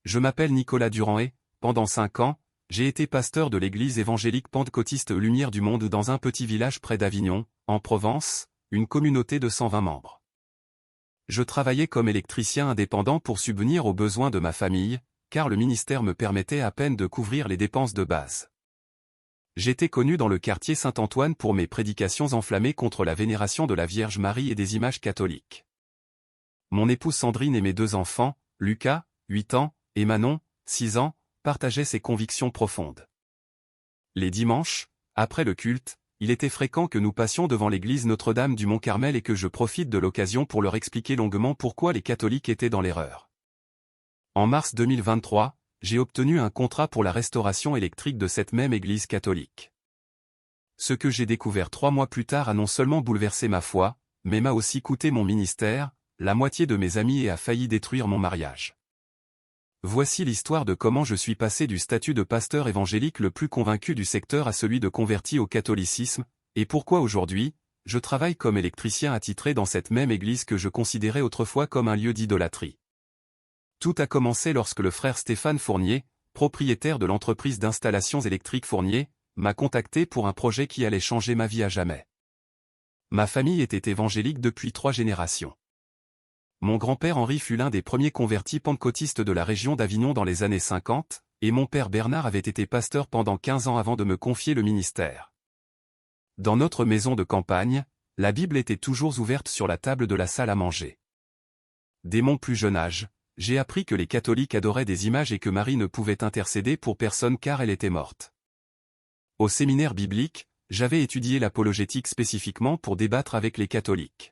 Je m'appelle Nicolas Durand et, pendant 5 ans, j'ai été pasteur de l'église évangélique pentecôtiste Lumière du Monde dans un petit village près d'Avignon, en Provence, une communauté de 120 membres. Je travaillais comme électricien indépendant pour subvenir aux besoins de ma famille, car le ministère me permettait à peine de couvrir les dépenses de base. J'étais connu dans le quartier Saint-Antoine pour mes prédications enflammées contre la vénération de la Vierge Marie et des images catholiques. Mon épouse Sandrine et mes 2 enfants, Lucas, 8 ans, et Manon, 6 ans, partageaient ces convictions profondes. Les dimanches, après le culte, il était fréquent que nous passions devant l'église Notre-Dame du Mont-Carmel et que je profite de l'occasion pour leur expliquer longuement pourquoi les catholiques étaient dans l'erreur. En mars 2023, j'ai obtenu un contrat pour la restauration électrique de cette même église catholique. Ce que j'ai découvert 3 mois plus tard a non seulement bouleversé ma foi, mais m'a aussi coûté mon ministère, la moitié de mes amis et a failli détruire mon mariage. Voici l'histoire de comment je suis passé du statut de pasteur évangélique le plus convaincu du secteur à celui de converti au catholicisme, et pourquoi aujourd'hui, je travaille comme électricien attitré dans cette même église que je considérais autrefois comme un lieu d'idolâtrie. Tout a commencé lorsque le frère Stéphane Fournier, propriétaire de l'entreprise d'installations électriques Fournier, m'a contacté pour un projet qui allait changer ma vie à jamais. Ma famille était évangélique depuis 3 générations. Mon grand-père Henri fut l'un des premiers convertis pentecôtistes de la région d'Avignon dans les années 50, et mon père Bernard avait été pasteur pendant 15 ans avant de me confier le ministère. Dans notre maison de campagne, la Bible était toujours ouverte sur la table de la salle à manger. Dès mon plus jeune âge, j'ai appris que les catholiques adoraient des images et que Marie ne pouvait intercéder pour personne car elle était morte. Au séminaire biblique, j'avais étudié l'apologétique spécifiquement pour débattre avec les catholiques.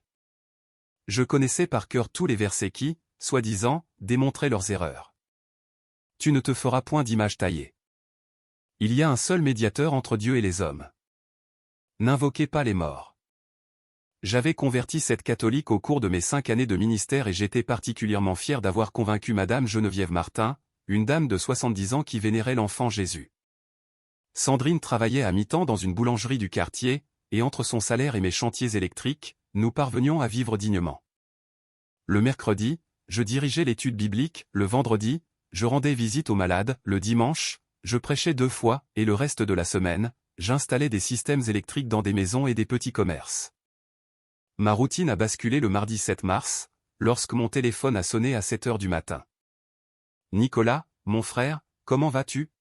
Je connaissais par cœur tous les versets qui, soi-disant, démontraient leurs erreurs. Tu ne te feras point d'image taillée. Il y a un seul médiateur entre Dieu et les hommes. N'invoquez pas les morts. J'avais converti cette catholique au cours de mes 5 années de ministère et j'étais particulièrement fier d'avoir convaincu Madame Geneviève Martin, une dame de 70 ans qui vénérait l'enfant Jésus. Sandrine travaillait à mi-temps dans une boulangerie du quartier, et entre son salaire et mes chantiers électriques, nous parvenions à vivre dignement. Le mercredi, je dirigeais l'étude biblique, le vendredi, je rendais visite aux malades, le dimanche, je prêchais 2 fois, et le reste de la semaine, j'installais des systèmes électriques dans des maisons et des petits commerces. Ma routine a basculé le mardi 7 mars, lorsque mon téléphone a sonné à 7 heures du matin. « Nicolas, mon frère, comment vas-tu »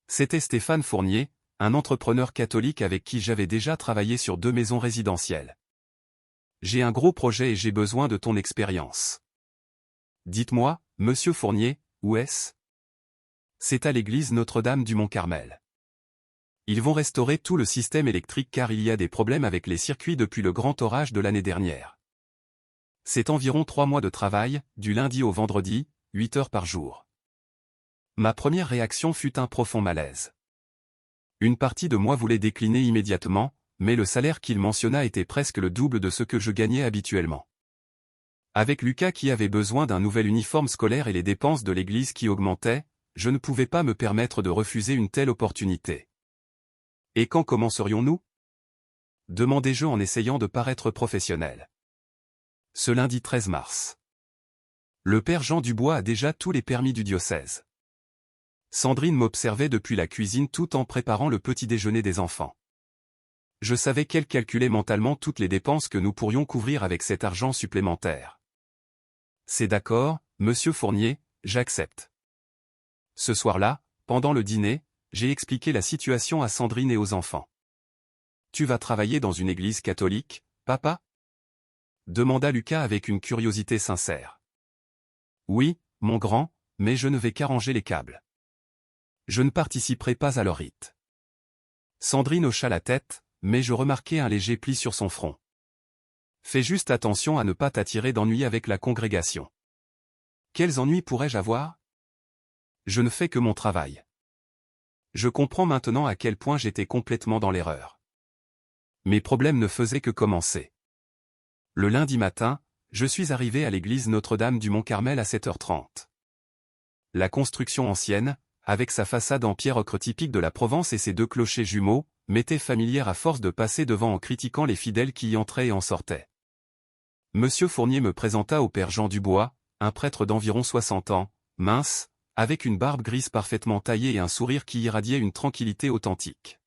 C'était Stéphane Fournier, un entrepreneur catholique avec qui j'avais déjà travaillé sur 2 maisons résidentielles. « J'ai un gros projet et j'ai besoin de ton expérience. » Dites-moi, Monsieur Fournier, où est-ce ? C'est à l'église Notre-Dame du Mont-Carmel. Ils vont restaurer tout le système électrique car il y a des problèmes avec les circuits depuis le grand orage de l'année dernière. C'est environ 3 mois de travail, du lundi au vendredi, 8 heures par jour. Ma première réaction fut un profond malaise. Une partie de moi voulait décliner immédiatement, mais le salaire qu'il mentionna était presque le double de ce que je gagnais habituellement. Avec Lucas qui avait besoin d'un nouvel uniforme scolaire et les dépenses de l'église qui augmentaient, je ne pouvais pas me permettre de refuser une telle opportunité. Et quand commencerions-nous ? Demandai-je en essayant de paraître professionnel. Ce lundi 13 mars. Le père Jean Dubois a déjà tous les permis du diocèse. Sandrine m'observait depuis la cuisine tout en préparant le petit déjeuner des enfants. Je savais qu'elle calculait mentalement toutes les dépenses que nous pourrions couvrir avec cet argent supplémentaire. C'est d'accord, Monsieur Fournier, j'accepte. Ce soir-là, pendant le dîner, j'ai expliqué la situation à Sandrine et aux enfants. « Tu vas travailler dans une église catholique, papa » demanda Lucas avec une curiosité sincère. « Oui, mon grand, mais je ne vais qu'arranger les câbles. Je ne participerai pas à leur rite. » Sandrine hocha la tête, mais je remarquai un léger pli sur son front. « Fais juste attention à ne pas t'attirer d'ennuis avec la congrégation. » Quels ennuis pourrais-je avoir ? Je ne fais que mon travail. Je comprends maintenant à quel point j'étais complètement dans l'erreur. Mes problèmes ne faisaient que commencer. Le lundi matin, je suis arrivé à l'église Notre-Dame du Mont-Carmel à 7h30. La construction ancienne, avec sa façade en pierre ocre typique de la Provence et ses 2 clochers jumeaux, m'était familière à force de passer devant en critiquant les fidèles qui y entraient et en sortaient. Monsieur Fournier me présenta au père Jean Dubois, un prêtre d'environ 60 ans, mince, avec une barbe grise parfaitement taillée et un sourire qui irradiait une tranquillité authentique.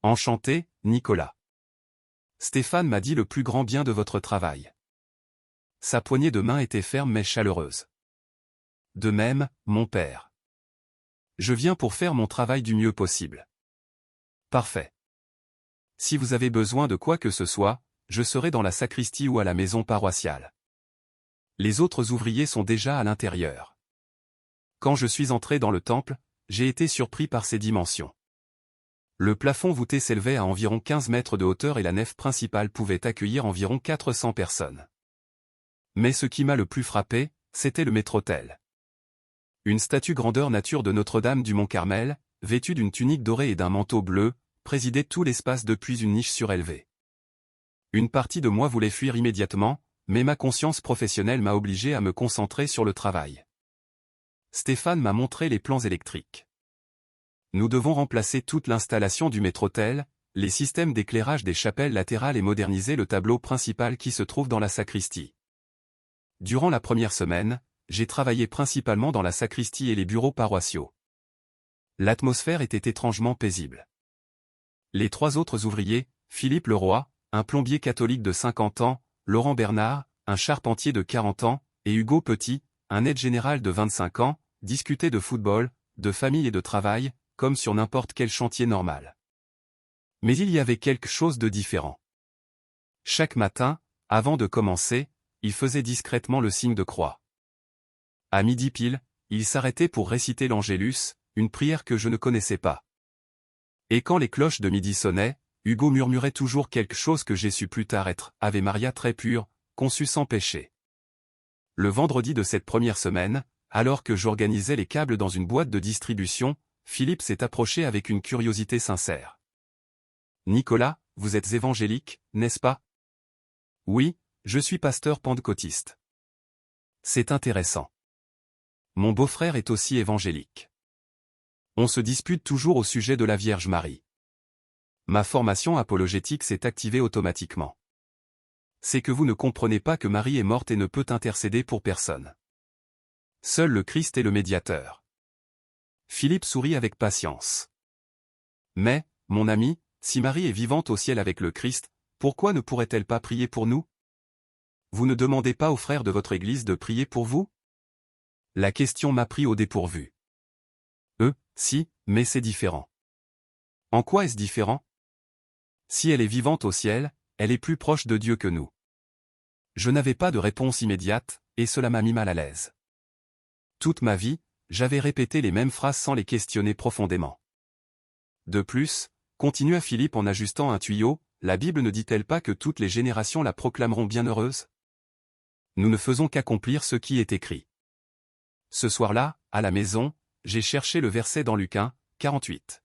Enchanté, Nicolas. Stéphane m'a dit le plus grand bien de votre travail. Sa poignée de main était ferme mais chaleureuse. De même, mon père. Je viens pour faire mon travail du mieux possible. Parfait. Si vous avez besoin de quoi que ce soit, je serai dans la sacristie ou à la maison paroissiale. Les autres ouvriers sont déjà à l'intérieur. Quand je suis entré dans le temple, j'ai été surpris par ses dimensions. Le plafond voûté s'élevait à environ 15 mètres de hauteur et la nef principale pouvait accueillir environ 400 personnes. Mais ce qui m'a le plus frappé, c'était le maître-autel. Une statue grandeur nature de Notre-Dame du Mont-Carmel, vêtue d'une tunique dorée et d'un manteau bleu, présidait tout l'espace depuis une niche surélevée. Une partie de moi voulait fuir immédiatement, mais ma conscience professionnelle m'a obligé à me concentrer sur le travail. Stéphane m'a montré les plans électriques. Nous devons remplacer toute l'installation du maître-autel, les systèmes d'éclairage des chapelles latérales et moderniser le tableau principal qui se trouve dans la sacristie. Durant la première semaine, j'ai travaillé principalement dans la sacristie et les bureaux paroissiaux. L'atmosphère était étrangement paisible. Les trois autres ouvriers, Philippe Leroy, un plombier catholique de 50 ans, Laurent Bernard, un charpentier de 40 ans, et Hugo Petit, un aide général de 25 ans, discutaient de football, de famille et de travail, comme sur n'importe quel chantier normal. Mais il y avait quelque chose de différent. Chaque matin, avant de commencer, ils faisaient discrètement le signe de croix. À midi pile, ils s'arrêtaient pour réciter l'Angélus, une prière que je ne connaissais pas. Et quand les cloches de midi sonnaient, Hugo murmurait toujours quelque chose que j'ai su plus tard être « Ave Maria très pure, conçue sans péché ». Le vendredi de cette première semaine, alors que j'organisais les câbles dans une boîte de distribution, Philippe s'est approché avec une curiosité sincère. « Nicolas, vous êtes évangélique, n'est-ce pas ? » « Oui, je suis pasteur pentecôtiste. » « C'est intéressant. Mon beau-frère est aussi évangélique. On se dispute toujours au sujet de la Vierge Marie. Ma formation apologétique s'est activée automatiquement. C'est que vous ne comprenez pas que Marie est morte et ne peut intercéder pour personne. Seul le Christ est le médiateur. Philippe sourit avec patience. Mais, mon ami, si Marie est vivante au ciel avec le Christ, pourquoi ne pourrait-elle pas prier pour nous? Vous ne demandez pas aux frères de votre Église de prier pour vous? La question m'a pris au dépourvu. Si, mais c'est différent. En quoi est-ce différent? Si elle est vivante au ciel, elle est plus proche de Dieu que nous. Je n'avais pas de réponse immédiate, et cela m'a mis mal à l'aise. Toute ma vie, j'avais répété les mêmes phrases sans les questionner profondément. De plus, continua Philippe en ajustant un tuyau, la Bible ne dit-elle pas que toutes les générations la proclameront bienheureuse? Nous ne faisons qu'accomplir ce qui est écrit. Ce soir-là, à la maison, j'ai cherché le verset dans Luc 1, 48.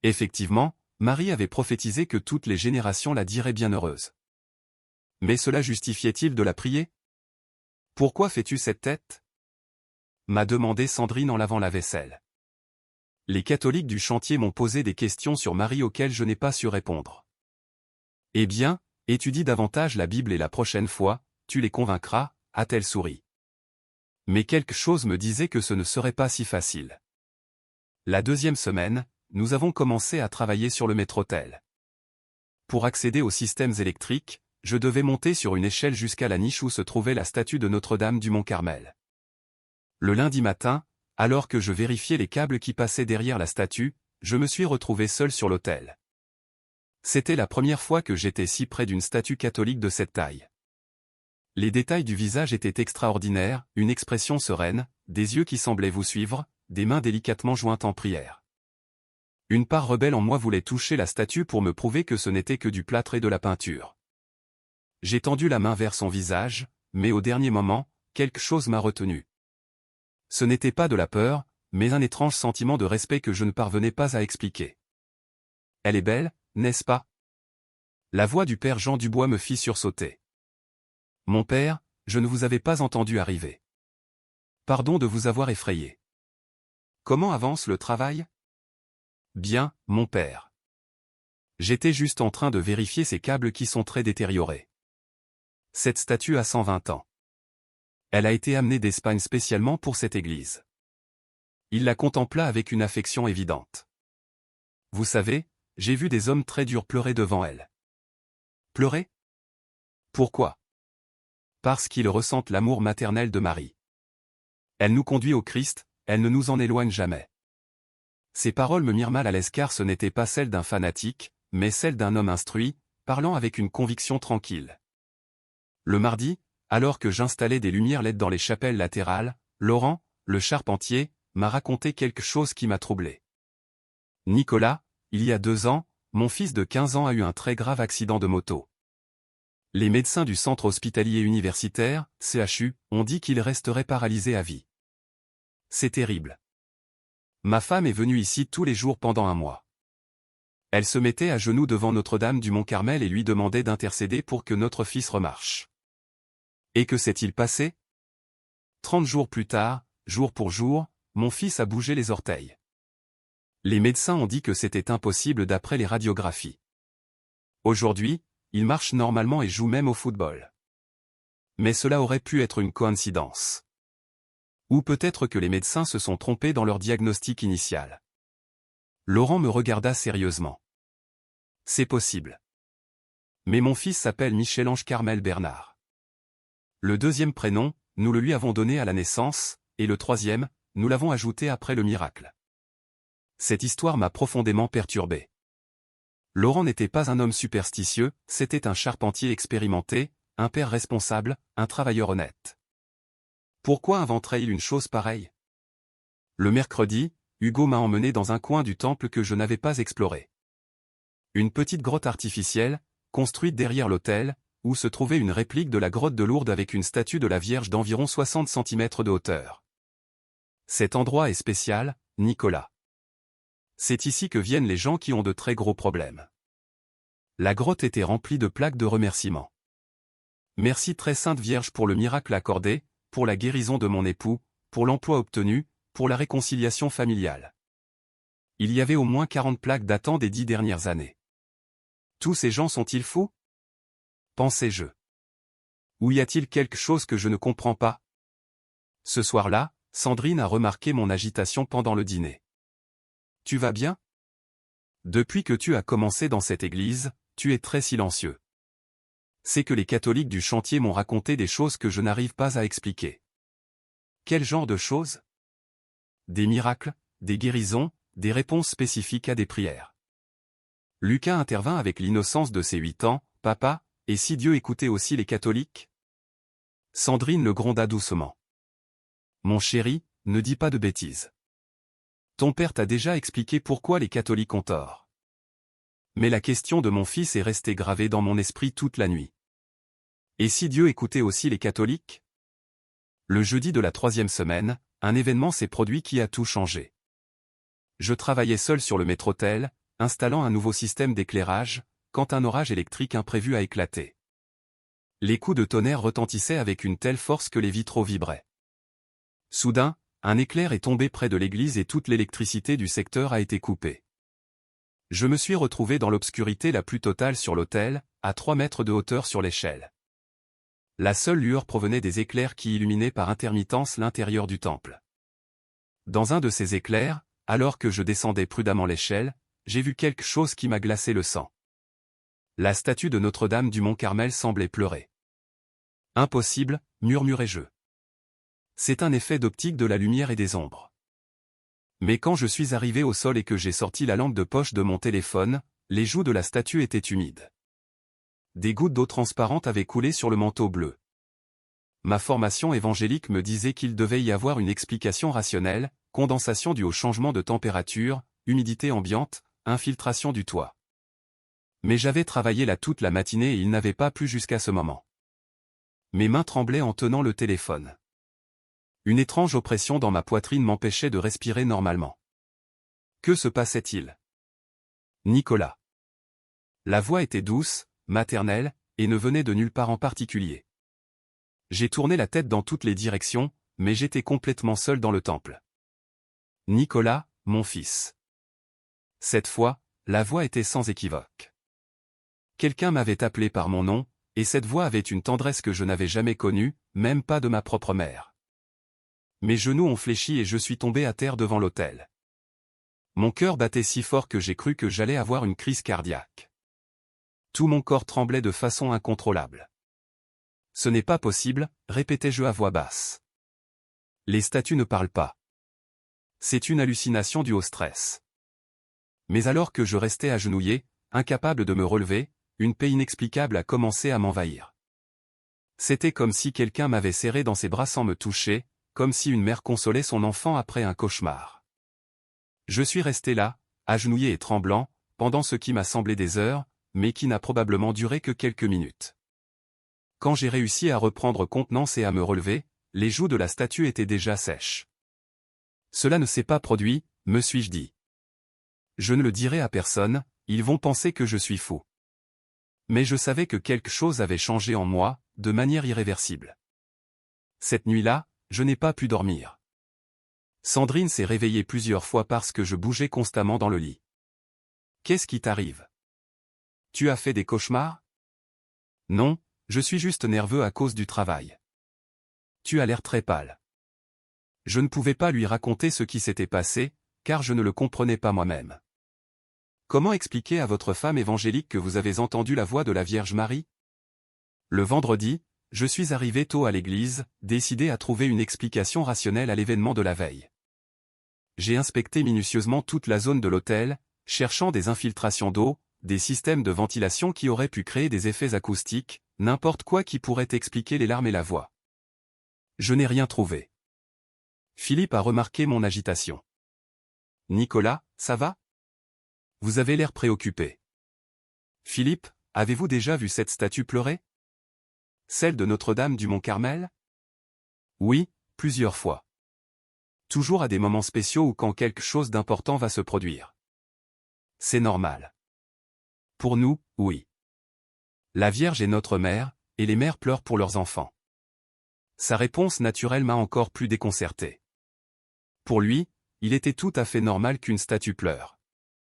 Effectivement, Marie avait prophétisé que toutes les générations la diraient bienheureuse. Mais cela justifiait-il de la prier? Pourquoi fais-tu cette tête? M'a demandé Sandrine en lavant la vaisselle. Les catholiques du chantier m'ont posé des questions sur Marie auxquelles je n'ai pas su répondre. Eh bien, étudie davantage la Bible et la prochaine fois, tu les convaincras, a-t-elle souri. Mais quelque chose me disait que ce ne serait pas si facile. La deuxième semaine, nous avons commencé à travailler sur le maître-autel. Pour accéder aux systèmes électriques, je devais monter sur une échelle jusqu'à la niche où se trouvait la statue de Notre-Dame du Mont-Carmel. Le lundi matin, alors que je vérifiais les câbles qui passaient derrière la statue, je me suis retrouvé seul sur l'autel. C'était la première fois que j'étais si près d'une statue catholique de cette taille. Les détails du visage étaient extraordinaires, une expression sereine, des yeux qui semblaient vous suivre, des mains délicatement jointes en prière. Une part rebelle en moi voulait toucher la statue pour me prouver que ce n'était que du plâtre et de la peinture. J'ai tendu la main vers son visage, mais au dernier moment, quelque chose m'a retenu. Ce n'était pas de la peur, mais un étrange sentiment de respect que je ne parvenais pas à expliquer. Elle est belle, n'est-ce pas? La voix du père Jean Dubois me fit sursauter. Mon père, je ne vous avais pas entendu arriver. Pardon de vous avoir effrayé. Comment avance le travail? Bien, mon père. J'étais juste en train de vérifier ces câbles qui sont très détériorés. Cette statue a 120 ans. Elle a été amenée d'Espagne spécialement pour cette église. Il la contempla avec une affection évidente. Vous savez, j'ai vu des hommes très durs pleurer devant elle. Pleurer? Pourquoi? Parce qu'ils ressentent l'amour maternel de Marie. Elle nous conduit au Christ, elle ne nous en éloigne jamais. Ces paroles me mirent mal à l'aise car ce n'étaient pas celles d'un fanatique, mais celles d'un homme instruit, parlant avec une conviction tranquille. Le mardi, alors que j'installais des lumières LED dans les chapelles latérales, Laurent, le charpentier, m'a raconté quelque chose qui m'a troublé. Nicolas, il y a 2 ans, mon fils de 15 ans a eu un très grave accident de moto. Les médecins du centre hospitalier universitaire, CHU, ont dit qu'il resterait paralysé à vie. C'est terrible. Ma femme est venue ici tous les jours pendant un mois. Elle se mettait à genoux devant Notre-Dame du Mont-Carmel et lui demandait d'intercéder pour que notre fils remarche. Et que s'est-il passé? 30 jours plus tard, jour pour jour, mon fils a bougé les orteils. Les médecins ont dit que c'était impossible d'après les radiographies. Aujourd'hui, il marche normalement et joue même au football. Mais cela aurait pu être une coïncidence. Ou peut-être que les médecins se sont trompés dans leur diagnostic initial. Laurent me regarda sérieusement. C'est possible. Mais mon fils s'appelle Michel-Ange Carmel Bernard. Le 2e prénom, nous le lui avons donné à la naissance, et le 3e, nous l'avons ajouté après le miracle. Cette histoire m'a profondément perturbé. Laurent n'était pas un homme superstitieux, c'était un charpentier expérimenté, un père responsable, un travailleur honnête. Pourquoi inventerait-il une chose pareille? Le mercredi, Hugo m'a emmené dans un coin du temple que je n'avais pas exploré. Une petite grotte artificielle, construite derrière l'autel, où se trouvait une réplique de la grotte de Lourdes avec une statue de la Vierge d'environ 60 cm de hauteur. Cet endroit est spécial, Nicolas. C'est ici que viennent les gens qui ont de très gros problèmes. La grotte était remplie de plaques de remerciements. Merci très Sainte Vierge pour le miracle accordé, pour la guérison de mon époux, pour l'emploi obtenu, pour la réconciliation familiale. Il y avait au moins 40 plaques datant des 10 dernières années. Tous ces gens sont-ils fous? Pensais-je. Ou y a-t-il quelque chose que je ne comprends pas? Ce soir-là, Sandrine a remarqué mon agitation pendant le dîner. Tu vas bien? Depuis que tu as commencé dans cette église, tu es très silencieux. C'est que les catholiques du chantier m'ont raconté des choses que je n'arrive pas à expliquer. Quel genre de choses? Des miracles, des guérisons, des réponses spécifiques à des prières. Lucas intervint avec l'innocence de ses 8 ans, « Papa, et si Dieu écoutait aussi les catholiques ?» Sandrine le gronda doucement. « Mon chéri, ne dis pas de bêtises. Ton père t'a déjà expliqué pourquoi les catholiques ont tort. » Mais la question de mon fils est restée gravée dans mon esprit toute la nuit. Et si Dieu écoutait aussi les catholiques? Le jeudi de la 3e semaine, un événement s'est produit qui a tout changé. Je travaillais seul sur le maître-autel, installant un nouveau système d'éclairage, quand un orage électrique imprévu a éclaté. Les coups de tonnerre retentissaient avec une telle force que les vitraux vibraient. Soudain, un éclair est tombé près de l'église et toute l'électricité du secteur a été coupée. Je me suis retrouvé dans l'obscurité la plus totale sur l'autel, à 3 mètres de hauteur sur l'échelle. La seule lueur provenait des éclairs qui illuminaient par intermittence l'intérieur du temple. Dans un de ces éclairs, alors que je descendais prudemment l'échelle, j'ai vu quelque chose qui m'a glacé le sang. La statue de Notre-Dame du Mont-Carmel semblait pleurer. Impossible, murmurai-je. C'est un effet d'optique de la lumière et des ombres. Mais quand je suis arrivé au sol et que j'ai sorti la lampe de poche de mon téléphone, les joues de la statue étaient humides. Des gouttes d'eau transparente avaient coulé sur le manteau bleu. Ma formation évangélique me disait qu'il devait y avoir une explication rationnelle, condensation due au changement de température, humidité ambiante, infiltration du toit. Mais j'avais travaillé là toute la matinée et il n'avait pas plu jusqu'à ce moment. Mes mains tremblaient en tenant le téléphone. Une étrange oppression dans ma poitrine m'empêchait de respirer normalement. Que se passait-il? Nicolas. La voix était douce, maternelle, et ne venait de nulle part en particulier. J'ai tourné la tête dans toutes les directions, mais j'étais complètement seul dans le temple. Nicolas, mon fils. Cette fois, la voix était sans équivoque. Quelqu'un m'avait appelé par mon nom, et cette voix avait une tendresse que je n'avais jamais connue, même pas de ma propre mère. Mes genoux ont fléchi et je suis tombé à terre devant l'autel. Mon cœur battait si fort que j'ai cru que j'allais avoir une crise cardiaque. Tout mon corps tremblait de façon incontrôlable. Ce n'est pas possible, répétais-je à voix basse. Les statues ne parlent pas. C'est une hallucination due au stress. Mais alors que je restais agenouillé, incapable de me relever, une paix inexplicable a commencé à m'envahir. C'était comme si quelqu'un m'avait serré dans ses bras sans me toucher, comme si une mère consolait son enfant après un cauchemar. Je suis resté là, agenouillé et tremblant, pendant ce qui m'a semblé des heures, mais qui n'a probablement duré que quelques minutes. Quand j'ai réussi à reprendre contenance et à me relever, les joues de la statue étaient déjà sèches. Cela ne s'est pas produit, me suis-je dit. Je ne le dirai à personne, ils vont penser que je suis fou. Mais je savais que quelque chose avait changé en moi, de manière irréversible. Cette nuit-là, je n'ai pas pu dormir. Sandrine s'est réveillée plusieurs fois parce que je bougeais constamment dans le lit. Qu'est-ce qui t'arrive? Tu as fait des cauchemars? Non, je suis juste nerveux à cause du travail. Tu as l'air très pâle. Je ne pouvais pas lui raconter ce qui s'était passé, car je ne le comprenais pas moi-même. Comment expliquer à votre femme évangélique que vous avez entendu la voix de la Vierge Marie? Le vendredi, je suis arrivé tôt à l'église, décidé à trouver une explication rationnelle à l'événement de la veille. J'ai inspecté minutieusement toute la zone de l'hôtel, cherchant des infiltrations d'eau, des systèmes de ventilation qui auraient pu créer des effets acoustiques, n'importe quoi qui pourrait expliquer les larmes et la voix. Je n'ai rien trouvé. Philippe a remarqué mon agitation. « Nicolas, ça va? Vous avez l'air préoccupé. » « Philippe, avez-vous déjà vu cette statue pleurer? Celle de Notre-Dame du Mont-Carmel? » « Oui, plusieurs fois. Toujours à des moments spéciaux ou quand quelque chose d'important va se produire. » « C'est normal. » « Pour nous, oui. La Vierge est notre mère, et les mères pleurent pour leurs enfants. » Sa réponse naturelle m'a encore plus déconcerté. Pour lui, il était tout à fait normal qu'une statue pleure.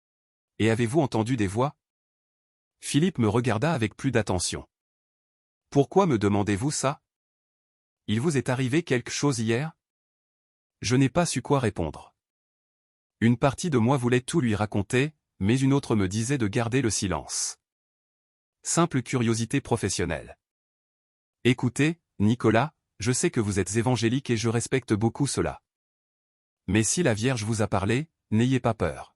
« Et avez-vous entendu des voix? » Philippe me regarda avec plus d'attention. « Pourquoi me demandez-vous ça? Il vous est arrivé quelque chose hier? » Je n'ai pas su quoi répondre. Une partie de moi voulait tout lui raconter, mais une autre me disait de garder le silence. Simple curiosité professionnelle. « Écoutez, Nicolas, je sais que vous êtes évangélique et je respecte beaucoup cela. Mais si la Vierge vous a parlé, n'ayez pas peur.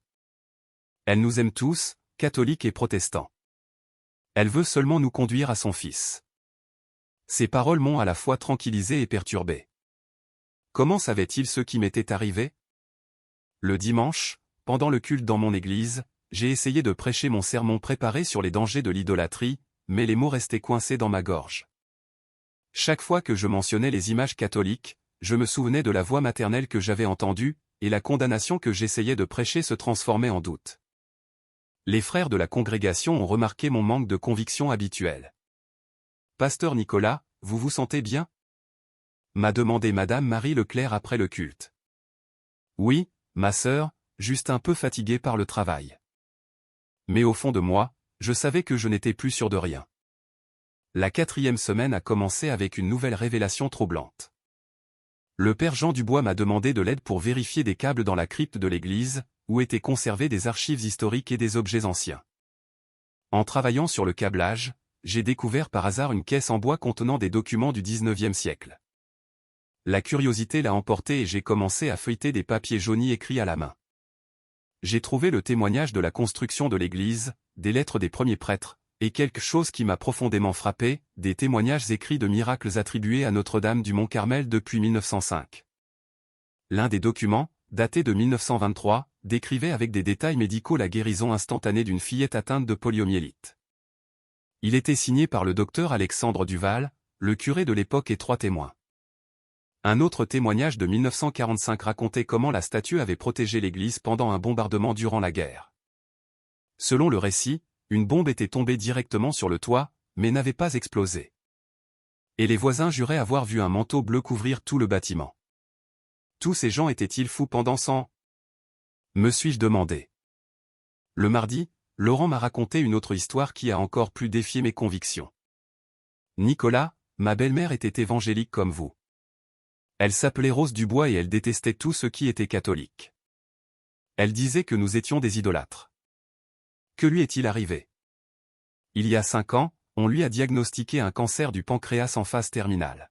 Elle nous aime tous, catholiques et protestants. Elle veut seulement nous conduire à son Fils. » Ces paroles m'ont à la fois tranquillisé et perturbé. Comment savait-il ce qui m'était arrivé? Le dimanche, pendant le culte dans mon église, j'ai essayé de prêcher mon sermon préparé sur les dangers de l'idolâtrie, mais les mots restaient coincés dans ma gorge. Chaque fois que je mentionnais les images catholiques, je me souvenais de la voix maternelle que j'avais entendue, et la condamnation que j'essayais de prêcher se transformait en doute. Les frères de la congrégation ont remarqué mon manque de conviction habituelle. « Pasteur Nicolas, vous vous sentez bien? » m'a demandé Madame Marie Leclerc après le culte. « Oui, ma sœur, juste un peu fatiguée par le travail. » Mais au fond de moi, je savais que je n'étais plus sûr de rien. La 4e semaine a commencé avec une nouvelle révélation troublante. Le père Jean Dubois m'a demandé de l'aide pour vérifier des câbles dans la crypte de l'église, où étaient conservées des archives historiques et des objets anciens. En travaillant sur le câblage, j'ai découvert par hasard une caisse en bois contenant des documents du XIXe siècle. La curiosité l'a emporté et j'ai commencé à feuilleter des papiers jaunis écrits à la main. J'ai trouvé le témoignage de la construction de l'église, des lettres des premiers prêtres, et quelque chose qui m'a profondément frappé, des témoignages écrits de miracles attribués à Notre-Dame du Mont-Carmel depuis 1905. L'un des documents, daté de 1923, décrivait avec des détails médicaux la guérison instantanée d'une fillette atteinte de poliomyélite. Il était signé par le docteur Alexandre Duval, le curé de l'époque et 3 témoins. Un autre témoignage de 1945 racontait comment la statue avait protégé l'église pendant un bombardement durant la guerre. Selon le récit, une bombe était tombée directement sur le toit, mais n'avait pas explosé. Et les voisins juraient avoir vu un manteau bleu couvrir tout le bâtiment. Tous ces gens étaient-ils fous pendant 100 ans? Me suis-je demandé. Le mardi, Laurent m'a raconté une autre histoire qui a encore plus défié mes convictions. Nicolas, ma belle-mère était évangélique comme vous. Elle s'appelait Rose Dubois et elle détestait tout ce qui était catholique. Elle disait que nous étions des idolâtres. Que lui est-il arrivé? Il y a 5 ans, on lui a diagnostiqué un cancer du pancréas en phase terminale.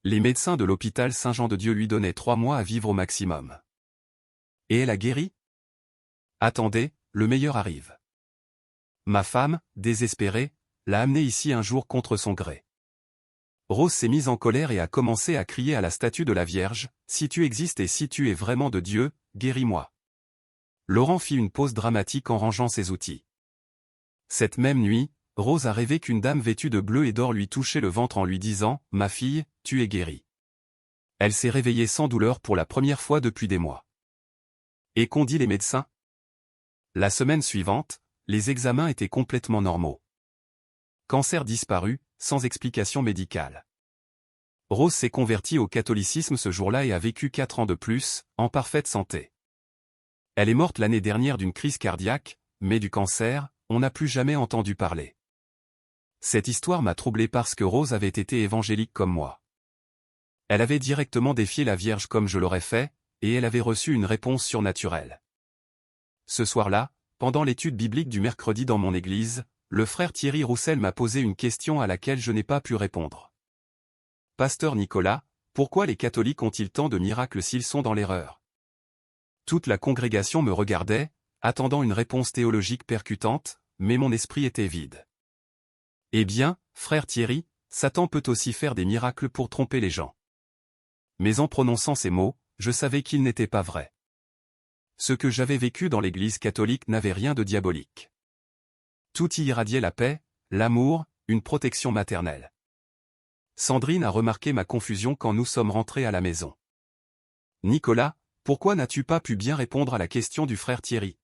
Les médecins de l'hôpital Saint-Jean-de-Dieu lui donnaient 3 mois à vivre au maximum. Et elle a guéri? Attendez, le meilleur arrive. Ma femme, désespérée, l'a amenée ici un jour contre son gré. Rose s'est mise en colère et a commencé à crier à la statue de la Vierge, « Si tu existes et si tu es vraiment de Dieu, guéris-moi ». Laurent fit une pause dramatique en rangeant ses outils. Cette même nuit, Rose a rêvé qu'une dame vêtue de bleu et d'or lui touchait le ventre en lui disant « Ma fille, tu es guérie ». Elle s'est réveillée sans douleur pour la première fois depuis des mois. Et qu'ont dit les médecins? La semaine suivante, les examens étaient complètement normaux. Cancer disparu, sans explication médicale. Rose s'est convertie au catholicisme ce jour-là et a vécu 4 ans de plus, en parfaite santé. Elle est morte l'année dernière d'une crise cardiaque, mais du cancer, on n'a plus jamais entendu parler. Cette histoire m'a troublé parce que Rose avait été évangélique comme moi. Elle avait directement défié la Vierge comme je l'aurais fait, et elle avait reçu une réponse surnaturelle. Ce soir-là, pendant l'étude biblique du mercredi dans mon église, le frère Thierry Roussel m'a posé une question à laquelle je n'ai pas pu répondre. Pasteur Nicolas, pourquoi les catholiques ont-ils tant de miracles s'ils sont dans l'erreur? Toute la congrégation me regardait, attendant une réponse théologique percutante, mais mon esprit était vide. Eh bien, frère Thierry, Satan peut aussi faire des miracles pour tromper les gens. Mais en prononçant ces mots, je savais qu'ils n'étaient pas vrais. Ce que j'avais vécu dans l'Église catholique n'avait rien de diabolique. Tout y irradiait la paix, l'amour, une protection maternelle. Sandrine a remarqué ma confusion quand nous sommes rentrés à la maison. Nicolas, pourquoi n'as-tu pas pu bien répondre à la question du frère Thierry?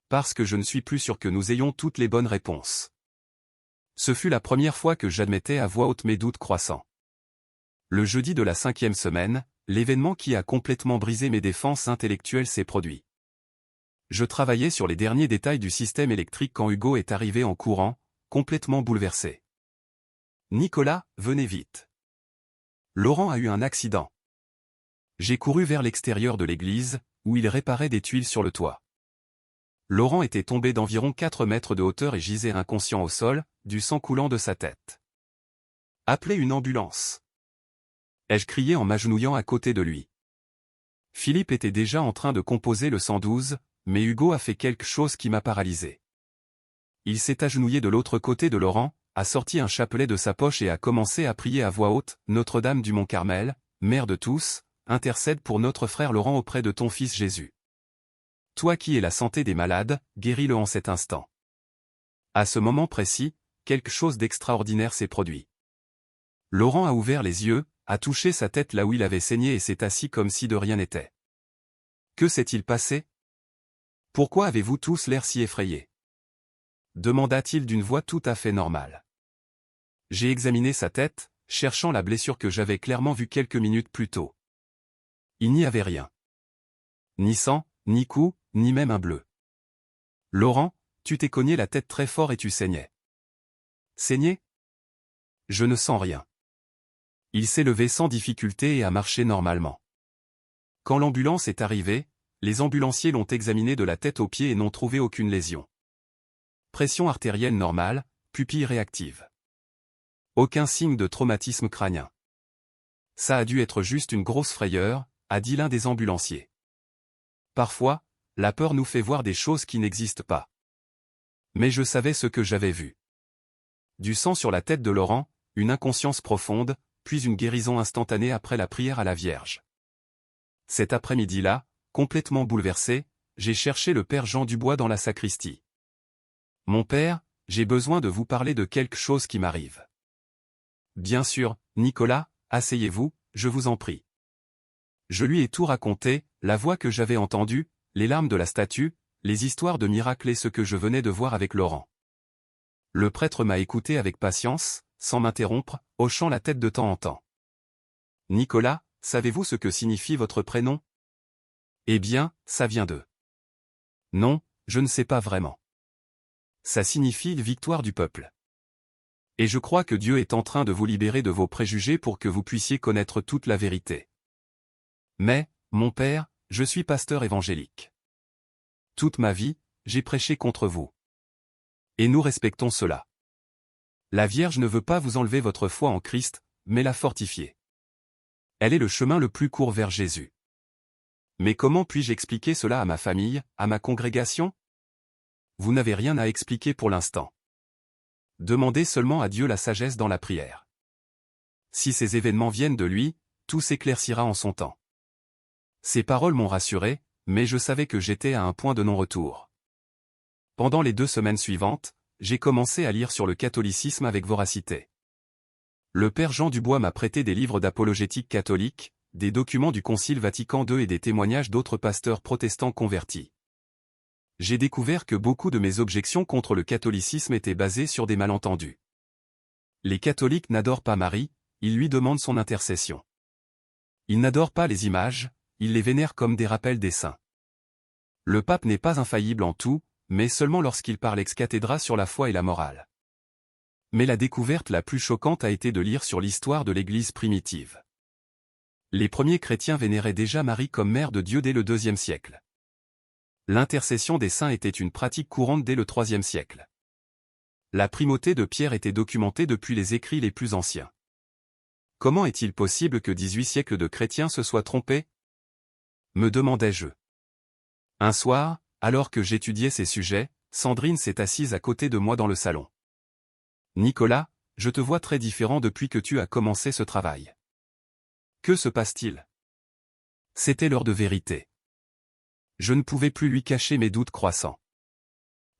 Parce que je ne suis plus sûr que nous ayons toutes les bonnes réponses. Ce fut la première fois que j'admettais à voix haute mes doutes croissants. Le jeudi de la 5e semaine, l'événement qui a complètement brisé mes défenses intellectuelles s'est produit. Je travaillais sur les derniers détails du système électrique quand Hugo est arrivé en courant, complètement bouleversé. « Nicolas, venez vite. Laurent a eu un accident. » J'ai couru vers l'extérieur de l'église, où il réparait des tuiles sur le toit. Laurent était tombé d'environ 4 mètres de hauteur et gisait inconscient au sol, du sang coulant de sa tête. « Appelez une ambulance !» ai-je crié en m'agenouillant à côté de lui. Philippe était déjà en train de composer le 112, mais Hugo a fait quelque chose qui m'a paralysé. Il s'est agenouillé de l'autre côté de Laurent, a sorti un chapelet de sa poche et a commencé à prier à voix haute, « Notre-Dame du Mont-Carmel, Mère de tous, intercède pour notre frère Laurent auprès de ton fils Jésus. Toi qui es la santé des malades, guéris-le en cet instant. » À ce moment précis, quelque chose d'extraordinaire s'est produit. Laurent a ouvert les yeux, a touché sa tête là où il avait saigné et s'est assis comme si de rien n'était. Que s'est-il passé? Pourquoi avez-vous tous l'air si effrayés? Demanda-t-il d'une voix tout à fait normale. J'ai examiné sa tête, cherchant la blessure que j'avais clairement vue quelques minutes plus tôt. Il n'y avait rien. Ni sang, ni coup, ni même un bleu. Laurent, tu t'es cogné la tête très fort et tu saignais. Saigné? Je ne sens rien. Il s'est levé sans difficulté et a marché normalement. Quand l'ambulance est arrivée, les ambulanciers l'ont examiné de la tête aux pieds et n'ont trouvé aucune lésion. Pression artérielle normale, pupille réactive. Aucun signe de traumatisme crânien. Ça a dû être juste une grosse frayeur, a dit l'un des ambulanciers. Parfois, la peur nous fait voir des choses qui n'existent pas. Mais je savais ce que j'avais vu. Du sang sur la tête de Laurent, une inconscience profonde, puis une guérison instantanée après la prière à la Vierge. Cet après-midi-là, complètement bouleversé, j'ai cherché le père Jean Dubois dans la sacristie. « Mon père, j'ai besoin de vous parler de quelque chose qui m'arrive. » « Bien sûr, Nicolas, asseyez-vous, je vous en prie. » Je lui ai tout raconté, la voix que j'avais entendue, les larmes de la statue, les histoires de miracles et ce que je venais de voir avec Laurent. Le prêtre m'a écouté avec patience, sans m'interrompre, hochant la tête de temps en temps. « Nicolas, savez-vous ce que signifie votre prénom? » Eh bien, ça vient de... Non, je ne sais pas vraiment. Ça signifie victoire du peuple. Et je crois que Dieu est en train de vous libérer de vos préjugés pour que vous puissiez connaître toute la vérité. Mais, mon père, je suis pasteur évangélique. Toute ma vie, j'ai prêché contre vous. Et nous respectons cela. La Vierge ne veut pas vous enlever votre foi en Christ, mais la fortifier. Elle est le chemin le plus court vers Jésus. Mais comment puis-je expliquer cela à ma famille, à ma congrégation? Vous n'avez rien à expliquer pour l'instant. Demandez seulement à Dieu la sagesse dans la prière. Si ces événements viennent de lui, tout s'éclaircira en son temps. Ces paroles m'ont rassuré, mais je savais que j'étais à un point de non-retour. Pendant les 2 semaines suivantes, j'ai commencé à lire sur le catholicisme avec voracité. Le père Jean Dubois m'a prêté des livres d'apologétique catholique, des documents du Concile Vatican II et des témoignages d'autres pasteurs protestants convertis. J'ai découvert que beaucoup de mes objections contre le catholicisme étaient basées sur des malentendus. Les catholiques n'adorent pas Marie, ils lui demandent son intercession. Ils n'adorent pas les images, ils les vénèrent comme des rappels des saints. Le pape n'est pas infaillible en tout, mais seulement lorsqu'il parle ex cathedra sur la foi et la morale. Mais la découverte la plus choquante a été de lire sur l'histoire de l'Église primitive. Les premiers chrétiens vénéraient déjà Marie comme mère de Dieu dès le IIe siècle. L'intercession des saints était une pratique courante dès le IIIe siècle. La primauté de Pierre était documentée depuis les écrits les plus anciens. Comment est-il possible que 18 siècles de chrétiens se soient trompés? Me demandai-je. Un soir, alors que j'étudiais ces sujets, Sandrine s'est assise à côté de moi dans le salon. Nicolas, je te vois très différent depuis que tu as commencé ce travail. Que se passe-t-il? C'était l'heure de vérité. Je ne pouvais plus lui cacher mes doutes croissants.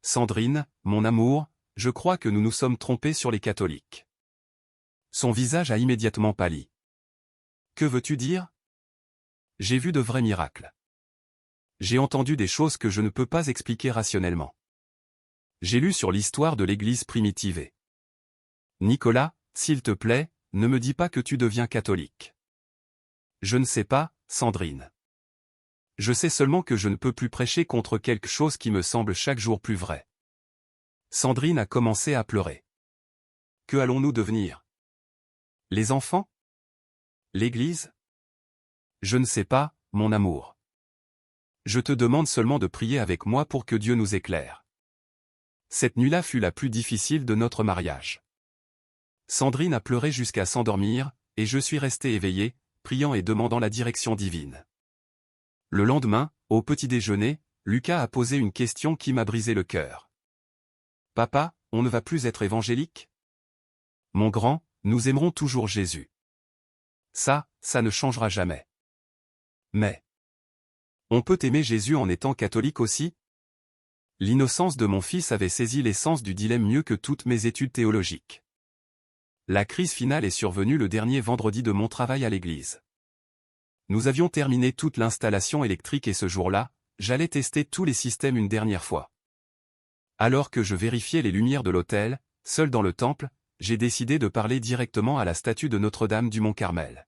Sandrine, mon amour, je crois que nous nous sommes trompés sur les catholiques. Son visage a immédiatement pâli. Que veux-tu dire? J'ai vu de vrais miracles. J'ai entendu des choses que je ne peux pas expliquer rationnellement. J'ai lu sur l'histoire de l'Église primitive. Nicolas, s'il te plaît, ne me dis pas que tu deviens catholique. Je ne sais pas, Sandrine. Je sais seulement que je ne peux plus prêcher contre quelque chose qui me semble chaque jour plus vrai. Sandrine a commencé à pleurer. Que allons-nous devenir? Les enfants? L'Église? Je ne sais pas, mon amour. Je te demande seulement de prier avec moi pour que Dieu nous éclaire. Cette nuit-là fut la plus difficile de notre mariage. Sandrine a pleuré jusqu'à s'endormir, et je suis resté éveillé, priant et demandant la direction divine. Le lendemain, au petit-déjeuner, Lucas a posé une question qui m'a brisé le cœur. « Papa, on ne va plus être évangélique? » Mon grand, nous aimerons toujours Jésus. Ça ne changera jamais. Mais on peut aimer Jésus en étant catholique aussi? L'innocence de mon fils avait saisi l'essence du dilemme mieux que toutes mes études théologiques. La crise finale est survenue le dernier vendredi de mon travail à l'église. Nous avions terminé toute l'installation électrique et ce jour-là, j'allais tester tous les systèmes une dernière fois. Alors que je vérifiais les lumières de l'autel, seul dans le temple, j'ai décidé de parler directement à la statue de Notre-Dame du Mont-Carmel.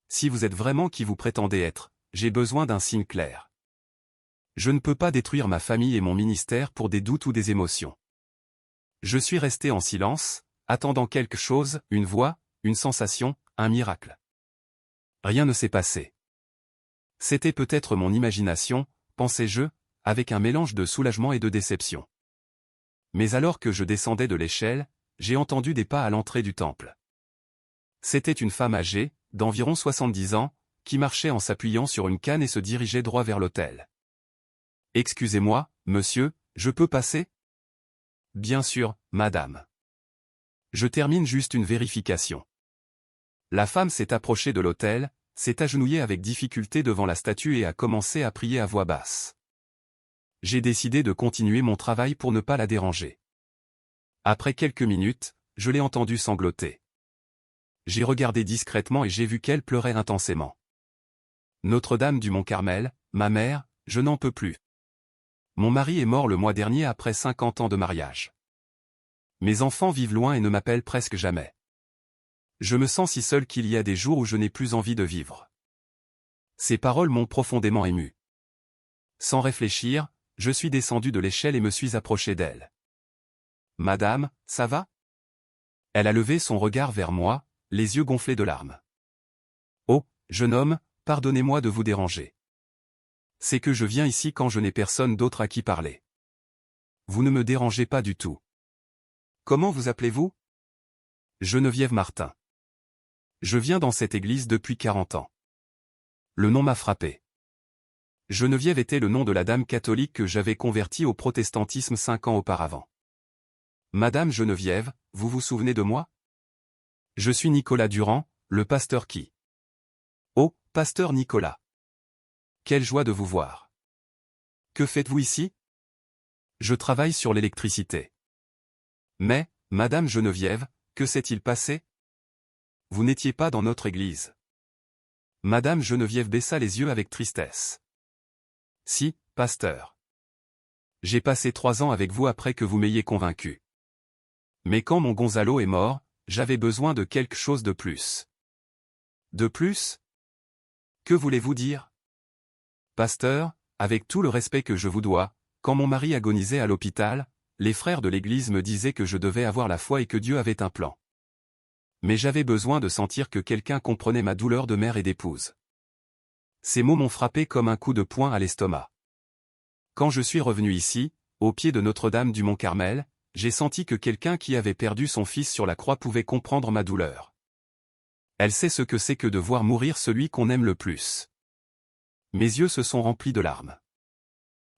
Si vous êtes vraiment qui vous prétendez être, j'ai besoin d'un signe clair. Je ne peux pas détruire ma famille et mon ministère pour des doutes ou des émotions. Je suis resté en silence, attendant quelque chose, une voix, une sensation, un miracle. Rien ne s'est passé. C'était peut-être mon imagination, pensais-je, avec un mélange de soulagement et de déception. Mais alors que je descendais de l'échelle, j'ai entendu des pas à l'entrée du temple. C'était une femme âgée, d'environ 70 ans, qui marchait en s'appuyant sur une canne et se dirigeait droit vers l'autel. « Excusez-moi, monsieur, je peux passer? » « Bien sûr, madame. Je termine juste une vérification. » La femme s'est approchée de l'autel, s'est agenouillée avec difficulté devant la statue et a commencé à prier à voix basse. J'ai décidé de continuer mon travail pour ne pas la déranger. Après quelques minutes, je l'ai entendue sangloter. J'ai regardé discrètement et j'ai vu qu'elle pleurait intensément. Notre-Dame du Mont-Carmel, ma mère, je n'en peux plus. Mon mari est mort le mois dernier après 50 ans de mariage. Mes enfants vivent loin et ne m'appellent presque jamais. Je me sens si seul qu'il y a des jours où je n'ai plus envie de vivre. Ces paroles m'ont profondément ému. Sans réfléchir, je suis descendu de l'échelle et me suis approché d'elle. « Madame, ça va ? Elle a levé son regard vers moi, les yeux gonflés de larmes. Oh, jeune homme, pardonnez-moi de vous déranger. C'est que je viens ici quand je n'ai personne d'autre à qui parler. Vous ne me dérangez pas du tout. Comment vous appelez-vous? Geneviève Martin. Je viens dans cette église depuis 40 ans. Le nom m'a frappé. Geneviève était le nom de la dame catholique que j'avais convertie au protestantisme 5 ans auparavant. Madame Geneviève, vous vous souvenez de moi? Je suis Nicolas Durand, le pasteur qui. Oh, pasteur Nicolas. Quelle joie de vous voir. Que faites-vous ici? Je travaille sur l'électricité. Mais, Madame Geneviève, que s'est-il passé? Vous n'étiez pas dans notre église. Madame Geneviève baissa les yeux avec tristesse. Si, pasteur. J'ai passé 3 ans avec vous après que vous m'ayez convaincu. Mais quand mon Gonzalo est mort, j'avais besoin de quelque chose de plus. De plus? Que voulez-vous dire? Pasteur, avec tout le respect que je vous dois, quand mon mari agonisait à l'hôpital, les frères de l'église me disaient que je devais avoir la foi et que Dieu avait un plan. Mais j'avais besoin de sentir que quelqu'un comprenait ma douleur de mère et d'épouse. Ces mots m'ont frappé comme un coup de poing à l'estomac. Quand je suis revenu ici, au pied de Notre-Dame du Mont-Carmel, j'ai senti que quelqu'un qui avait perdu son fils sur la croix pouvait comprendre ma douleur. Elle sait ce que c'est que de voir mourir celui qu'on aime le plus. Mes yeux se sont remplis de larmes.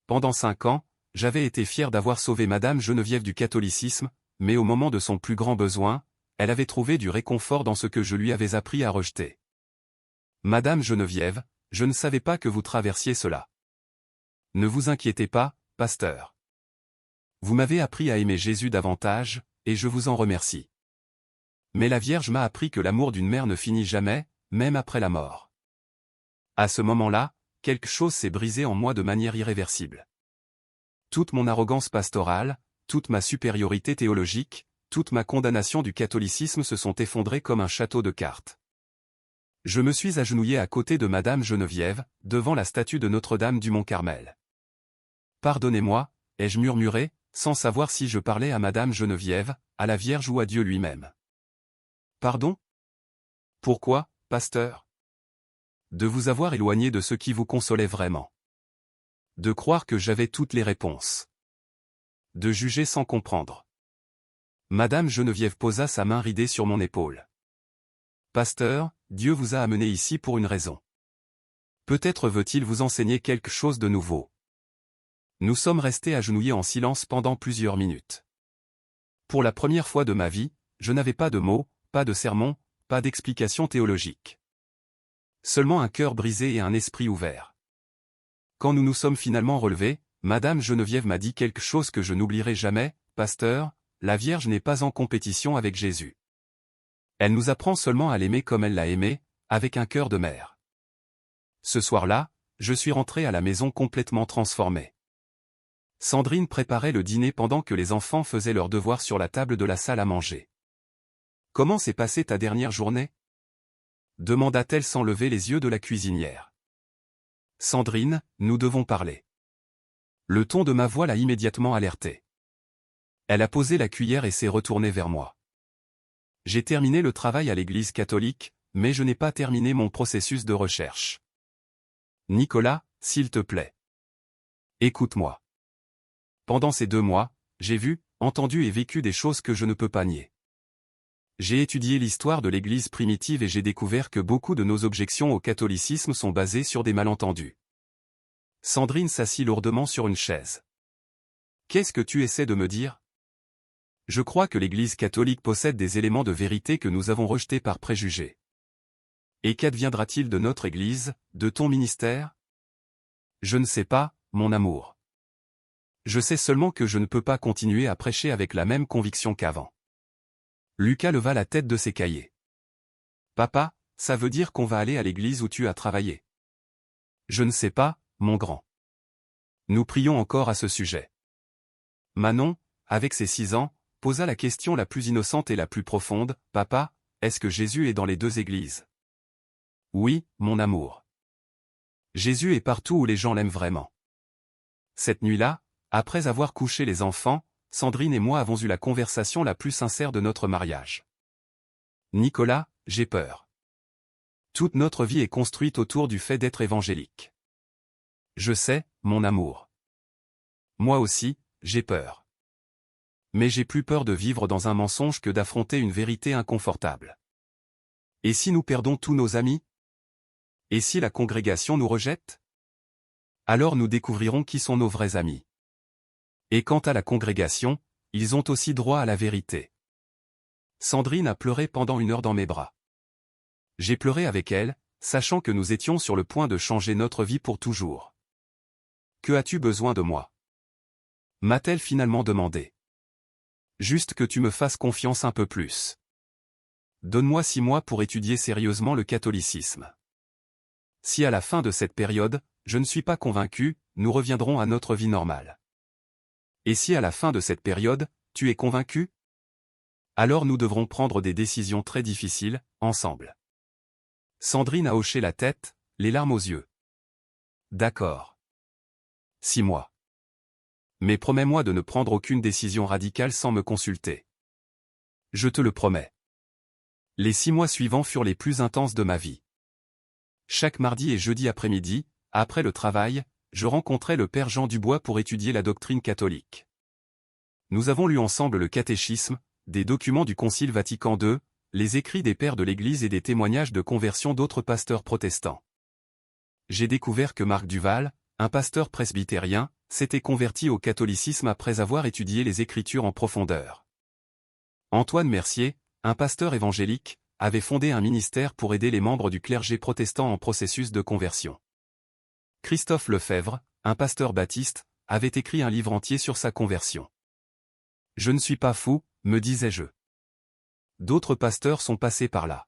Pendant 5 ans, j'avais été fier d'avoir sauvé Madame Geneviève du catholicisme, mais au moment de son plus grand besoin, elle avait trouvé du réconfort dans ce que je lui avais appris à rejeter. Madame Geneviève, je ne savais pas que vous traversiez cela. Ne vous inquiétez pas, pasteur. Vous m'avez appris à aimer Jésus davantage, et je vous en remercie. Mais la Vierge m'a appris que l'amour d'une mère ne finit jamais, même après la mort. À ce moment-là, quelque chose s'est brisé en moi de manière irréversible. Toute mon arrogance pastorale, toute ma supériorité théologique, toute ma condamnation du catholicisme se sont effondrées comme un château de cartes. Je me suis agenouillé à côté de Madame Geneviève, devant la statue de Notre-Dame du Mont-Carmel. Pardonnez-moi, ai-je murmuré, sans savoir si je parlais à Madame Geneviève, à la Vierge ou à Dieu lui-même. Pardon? Pourquoi, pasteur? De vous avoir éloigné de ce qui vous consolait vraiment. De croire que j'avais toutes les réponses. De juger sans comprendre. Madame Geneviève posa sa main ridée sur mon épaule. Pasteur, Dieu vous a amené ici pour une raison. Peut-être veut-il vous enseigner quelque chose de nouveau. Nous sommes restés agenouillés en silence pendant plusieurs minutes. Pour la première fois de ma vie, je n'avais pas de mots, pas de sermon, pas d'explication théologique. Seulement un cœur brisé et un esprit ouvert. Quand nous nous sommes finalement relevés, Madame Geneviève m'a dit quelque chose que je n'oublierai jamais, pasteur, la Vierge n'est pas en compétition avec Jésus. Elle nous apprend seulement à l'aimer comme elle l'a aimé, avec un cœur de mère. Ce soir-là, je suis rentré à la maison complètement transformé. Sandrine préparait le dîner pendant que les enfants faisaient leurs devoirs sur la table de la salle à manger. « Comment s'est passée ta dernière journée ?» demanda-t-elle sans lever les yeux de la cuisinière. « Sandrine, nous devons parler. » Le ton de ma voix l'a immédiatement alertée. Elle a posé la cuillère et s'est retournée vers moi. J'ai terminé le travail à l'église catholique, mais je n'ai pas terminé mon processus de recherche. Nicolas, s'il te plaît. Écoute-moi. Pendant ces 2 mois, j'ai vu, entendu et vécu des choses que je ne peux pas nier. J'ai étudié l'histoire de l'Église primitive et j'ai découvert que beaucoup de nos objections au catholicisme sont basées sur des malentendus. Sandrine s'assit lourdement sur une chaise. Qu'est-ce que tu essaies de me dire? Je crois que l'Église catholique possède des éléments de vérité que nous avons rejetés par préjugés. Et qu'adviendra-t-il de notre Église, de ton ministère? Je ne sais pas, mon amour. Je sais seulement que je ne peux pas continuer à prêcher avec la même conviction qu'avant. Lucas leva la tête de ses cahiers. Papa, ça veut dire qu'on va aller à l'église où tu as travaillé. Je ne sais pas, mon grand. Nous prions encore à ce sujet. Manon, avec ses 6 ans, posa la question la plus innocente et la plus profonde. Papa, est-ce que Jésus est dans les 2 églises? Oui, mon amour. Jésus est partout où les gens l'aiment vraiment. Cette nuit-là, après avoir couché les enfants, Sandrine et moi avons eu la conversation la plus sincère de notre mariage. Nicolas, j'ai peur. Toute notre vie est construite autour du fait d'être évangélique. Je sais, mon amour. Moi aussi, j'ai peur. Mais j'ai plus peur de vivre dans un mensonge que d'affronter une vérité inconfortable. Et si nous perdons tous nos amis? Et si la congrégation nous rejette? Alors nous découvrirons qui sont nos vrais amis. Et quant à la congrégation, ils ont aussi droit à la vérité. Sandrine a pleuré pendant 1 heure dans mes bras. J'ai pleuré avec elle, sachant que nous étions sur le point de changer notre vie pour toujours. Que as-tu besoin de moi? M'a-t-elle finalement demandé. Juste que tu me fasses confiance un peu plus. Donne-moi 6 mois pour étudier sérieusement le catholicisme. Si à la fin de cette période, je ne suis pas convaincu, nous reviendrons à notre vie normale. Et si à la fin de cette période, tu es convaincu? Alors nous devrons prendre des décisions très difficiles, ensemble. Sandrine a hoché la tête, les larmes aux yeux. D'accord. 6 mois. Mais promets-moi de ne prendre aucune décision radicale sans me consulter. Je te le promets. Les 6 mois suivants furent les plus intenses de ma vie. Chaque mardi et jeudi après-midi, après le travail, je rencontrais le père Jean Dubois pour étudier la doctrine catholique. Nous avons lu ensemble le catéchisme, des documents du Concile Vatican II, les écrits des pères de l'Église et des témoignages de conversion d'autres pasteurs protestants. J'ai découvert que Marc Duval, un pasteur presbytérien, s'était converti au catholicisme après avoir étudié les Écritures en profondeur. Antoine Mercier, un pasteur évangélique, avait fondé un ministère pour aider les membres du clergé protestant en processus de conversion. Christophe Lefebvre, un pasteur baptiste, avait écrit un livre entier sur sa conversion. Je ne suis pas fou, me disais-je. D'autres pasteurs sont passés par là.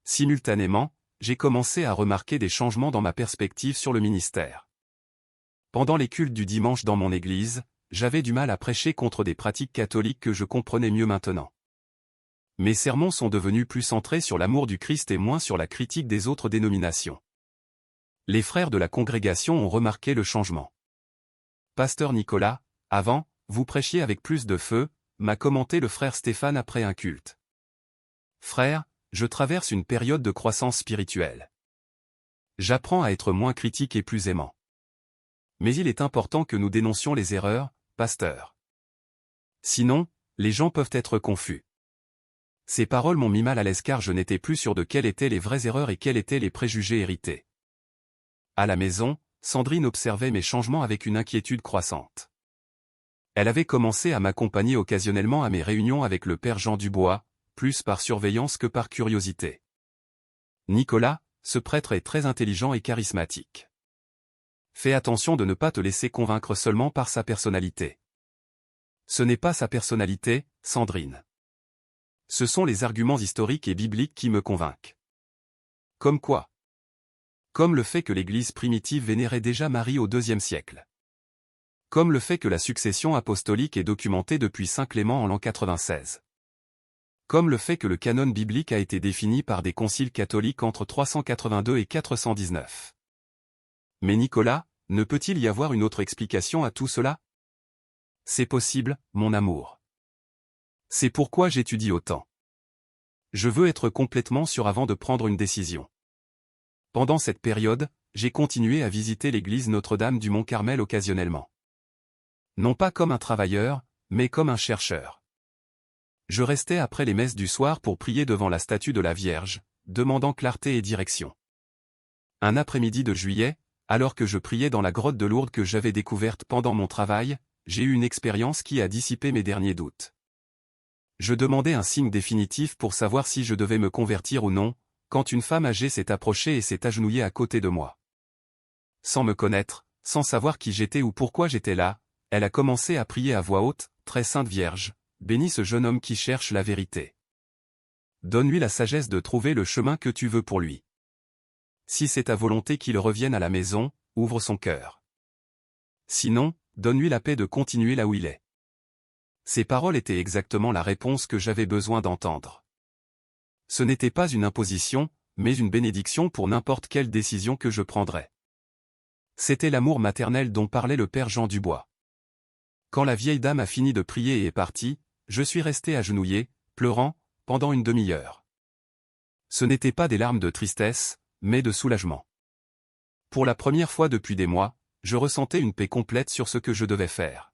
Simultanément, j'ai commencé à remarquer des changements dans ma perspective sur le ministère. Pendant les cultes du dimanche dans mon église, j'avais du mal à prêcher contre des pratiques catholiques que je comprenais mieux maintenant. Mes sermons sont devenus plus centrés sur l'amour du Christ et moins sur la critique des autres dénominations. Les frères de la congrégation ont remarqué le changement. Pasteur Nicolas, avant, vous prêchiez avec plus de feu, m'a commenté le frère Stéphane après un culte. Frère, je traverse une période de croissance spirituelle. J'apprends à être moins critique et plus aimant. Mais il est important que nous dénoncions les erreurs, pasteur. Sinon, les gens peuvent être confus. Ces paroles m'ont mis mal à l'aise car je n'étais plus sûr de quelles étaient les vraies erreurs et quels étaient les préjugés hérités. À la maison, Sandrine observait mes changements avec une inquiétude croissante. Elle avait commencé à m'accompagner occasionnellement à mes réunions avec le père Jean Dubois, plus par surveillance que par curiosité. Nicolas, ce prêtre est très intelligent et charismatique. Fais attention de ne pas te laisser convaincre seulement par sa personnalité. Ce n'est pas sa personnalité, Sandrine. Ce sont les arguments historiques et bibliques qui me convainquent. Comme quoi? Comme le fait que l'Église primitive vénérait déjà Marie au IIe siècle. Comme le fait que la succession apostolique est documentée depuis saint Clément en l'an 96. Comme le fait que le canon biblique a été défini par des conciles catholiques entre 382 et 419. Mais Nicolas, ne peut-il y avoir une autre explication à tout cela? C'est possible, mon amour. C'est pourquoi j'étudie autant. Je veux être complètement sûr avant de prendre une décision. Pendant cette période, j'ai continué à visiter l'église Notre-Dame du Mont-Carmel occasionnellement. Non pas comme un travailleur, mais comme un chercheur. Je restais après les messes du soir pour prier devant la statue de la Vierge, demandant clarté et direction. Un après-midi de juillet, alors que je priais dans la grotte de Lourdes que j'avais découverte pendant mon travail, j'ai eu une expérience qui a dissipé mes derniers doutes. Je demandais un signe définitif pour savoir si je devais me convertir ou non, quand une femme âgée s'est approchée et s'est agenouillée à côté de moi. Sans me connaître, sans savoir qui j'étais ou pourquoi j'étais là, elle a commencé à prier à voix haute, « Très sainte Vierge, bénis ce jeune homme qui cherche la vérité. Donne-lui la sagesse de trouver le chemin que tu veux pour lui. Si c'est ta volonté qu'il revienne à la maison, ouvre son cœur. Sinon, donne-lui la paix de continuer là où il est. » Ces paroles étaient exactement la réponse que j'avais besoin d'entendre. Ce n'était pas une imposition, mais une bénédiction pour n'importe quelle décision que je prendrais. C'était l'amour maternel dont parlait le père Jean Dubois. Quand la vieille dame a fini de prier et est partie, je suis resté agenouillé, pleurant, pendant une demi-heure. Ce n'étaient pas des larmes de tristesse, mais de soulagement. Pour la première fois depuis des mois, je ressentais une paix complète sur ce que je devais faire.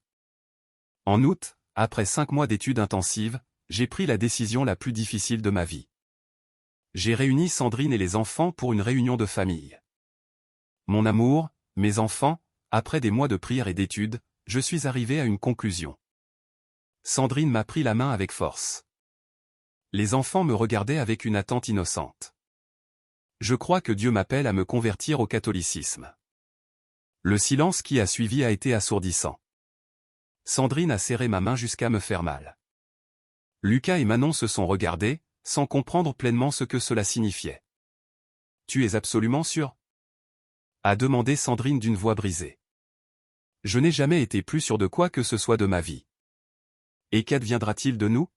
En août, après 5 mois d'études intensives, j'ai pris la décision la plus difficile de ma vie. J'ai réuni Sandrine et les enfants pour une réunion de famille. Mon amour, mes enfants, après des mois de prière et d'études, je suis arrivé à une conclusion. Sandrine m'a pris la main avec force. Les enfants me regardaient avec une attente innocente. Je crois que Dieu m'appelle à me convertir au catholicisme. Le silence qui a suivi a été assourdissant. Sandrine a serré ma main jusqu'à me faire mal. Lucas et Manon se sont regardés, sans comprendre pleinement ce que cela signifiait. « Tu es absolument sûr ?» a demandé Sandrine d'une voix brisée. Je n'ai jamais été plus sûr de quoi que ce soit de ma vie. Et qu'adviendra-t-il de nous?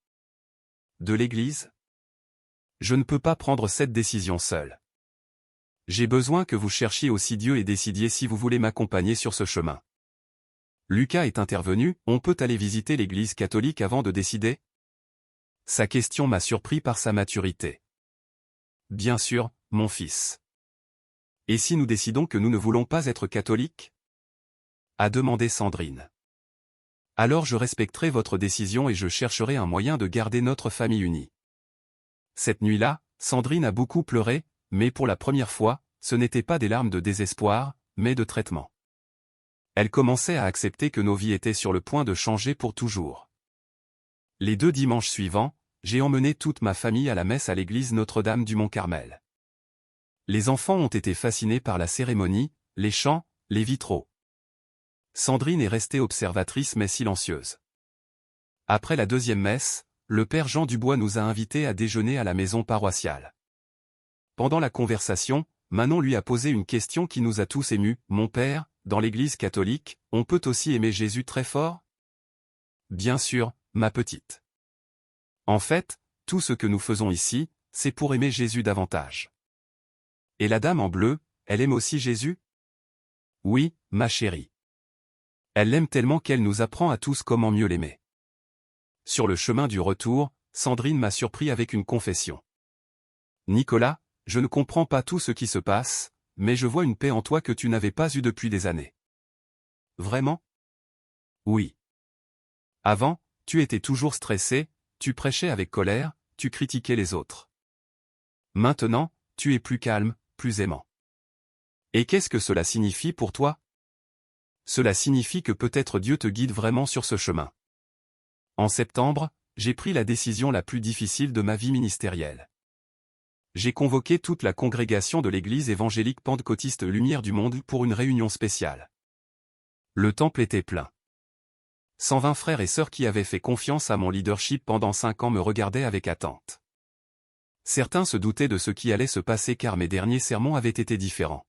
De l'Église? Je ne peux pas prendre cette décision seule. J'ai besoin que vous cherchiez aussi Dieu et décidiez si vous voulez m'accompagner sur ce chemin. Lucas est intervenu, on peut aller visiter l'Église catholique avant de décider? Sa question m'a surpris par sa maturité. Bien sûr, mon fils. Et si nous décidons que nous ne voulons pas être catholiques? A demandé Sandrine. Alors je respecterai votre décision et je chercherai un moyen de garder notre famille unie. Cette nuit-là, Sandrine a beaucoup pleuré, mais pour la première fois, ce n'étaient pas des larmes de désespoir, mais de traitement. Elle commençait à accepter que nos vies étaient sur le point de changer pour toujours. Les 2 dimanches suivants, j'ai emmené toute ma famille à la messe à l'église Notre-Dame du Mont-Carmel. Les enfants ont été fascinés par la cérémonie, les chants, les vitraux. Sandrine est restée observatrice mais silencieuse. Après la 2e messe, le père Jean Dubois nous a invités à déjeuner à la maison paroissiale. Pendant la conversation, Manon lui a posé une question qui nous a tous émus. « Mon père, dans l'Église catholique, on peut aussi aimer Jésus très fort ?» Bien sûr, ma petite. En fait, tout ce que nous faisons ici, c'est pour aimer Jésus davantage. Et la dame en bleu, elle aime aussi Jésus? Oui, ma chérie. Elle l'aime tellement qu'elle nous apprend à tous comment mieux l'aimer. Sur le chemin du retour, Sandrine m'a surpris avec une confession. Nicolas, je ne comprends pas tout ce qui se passe, mais je vois une paix en toi que tu n'avais pas eue depuis des années. Vraiment? Oui. Avant, tu étais toujours stressé, tu prêchais avec colère, tu critiquais les autres. Maintenant, tu es plus calme, plus aimant. Et qu'est-ce que cela signifie pour toi? Cela signifie que peut-être Dieu te guide vraiment sur ce chemin. En septembre, j'ai pris la décision la plus difficile de ma vie ministérielle. J'ai convoqué toute la congrégation de l'Église évangélique pentecôtiste Lumière du Monde pour une réunion spéciale. Le temple était plein. 120 frères et sœurs qui avaient fait confiance à mon leadership pendant 5 ans me regardaient avec attente. Certains se doutaient de ce qui allait se passer car mes derniers sermons avaient été différents.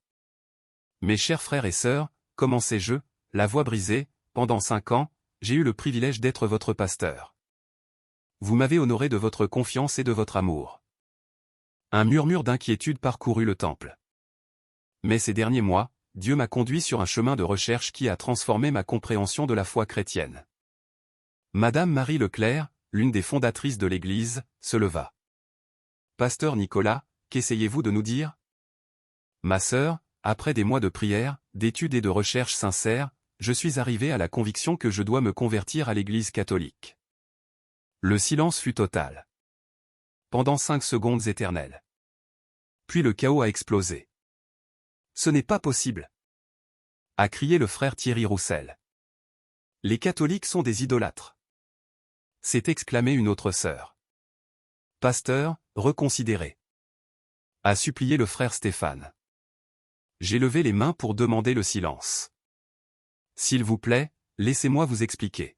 Mes chers frères et sœurs, commençai-je, la voix brisée, pendant 5 ans, j'ai eu le privilège d'être votre pasteur. Vous m'avez honoré de votre confiance et de votre amour. Un murmure d'inquiétude parcourut le temple. Mais ces derniers mois, Dieu m'a conduit sur un chemin de recherche qui a transformé ma compréhension de la foi chrétienne. Madame Marie Leclerc, l'une des fondatrices de l'Église, se leva. Pasteur Nicolas, qu'essayez-vous de nous dire? Ma sœur, après des mois de prière, d'études et de recherches sincères, je suis arrivé à la conviction que je dois me convertir à l'Église catholique. Le silence fut total. Pendant 5 secondes éternelles. Puis le chaos a explosé. Ce n'est pas possible, a crié le frère Thierry Roussel. Les catholiques sont des idolâtres, s'est exclamée une autre sœur. Pasteur, reconsidérez, a supplié le frère Stéphane. J'ai levé les mains pour demander le silence. S'il vous plaît, laissez-moi vous expliquer.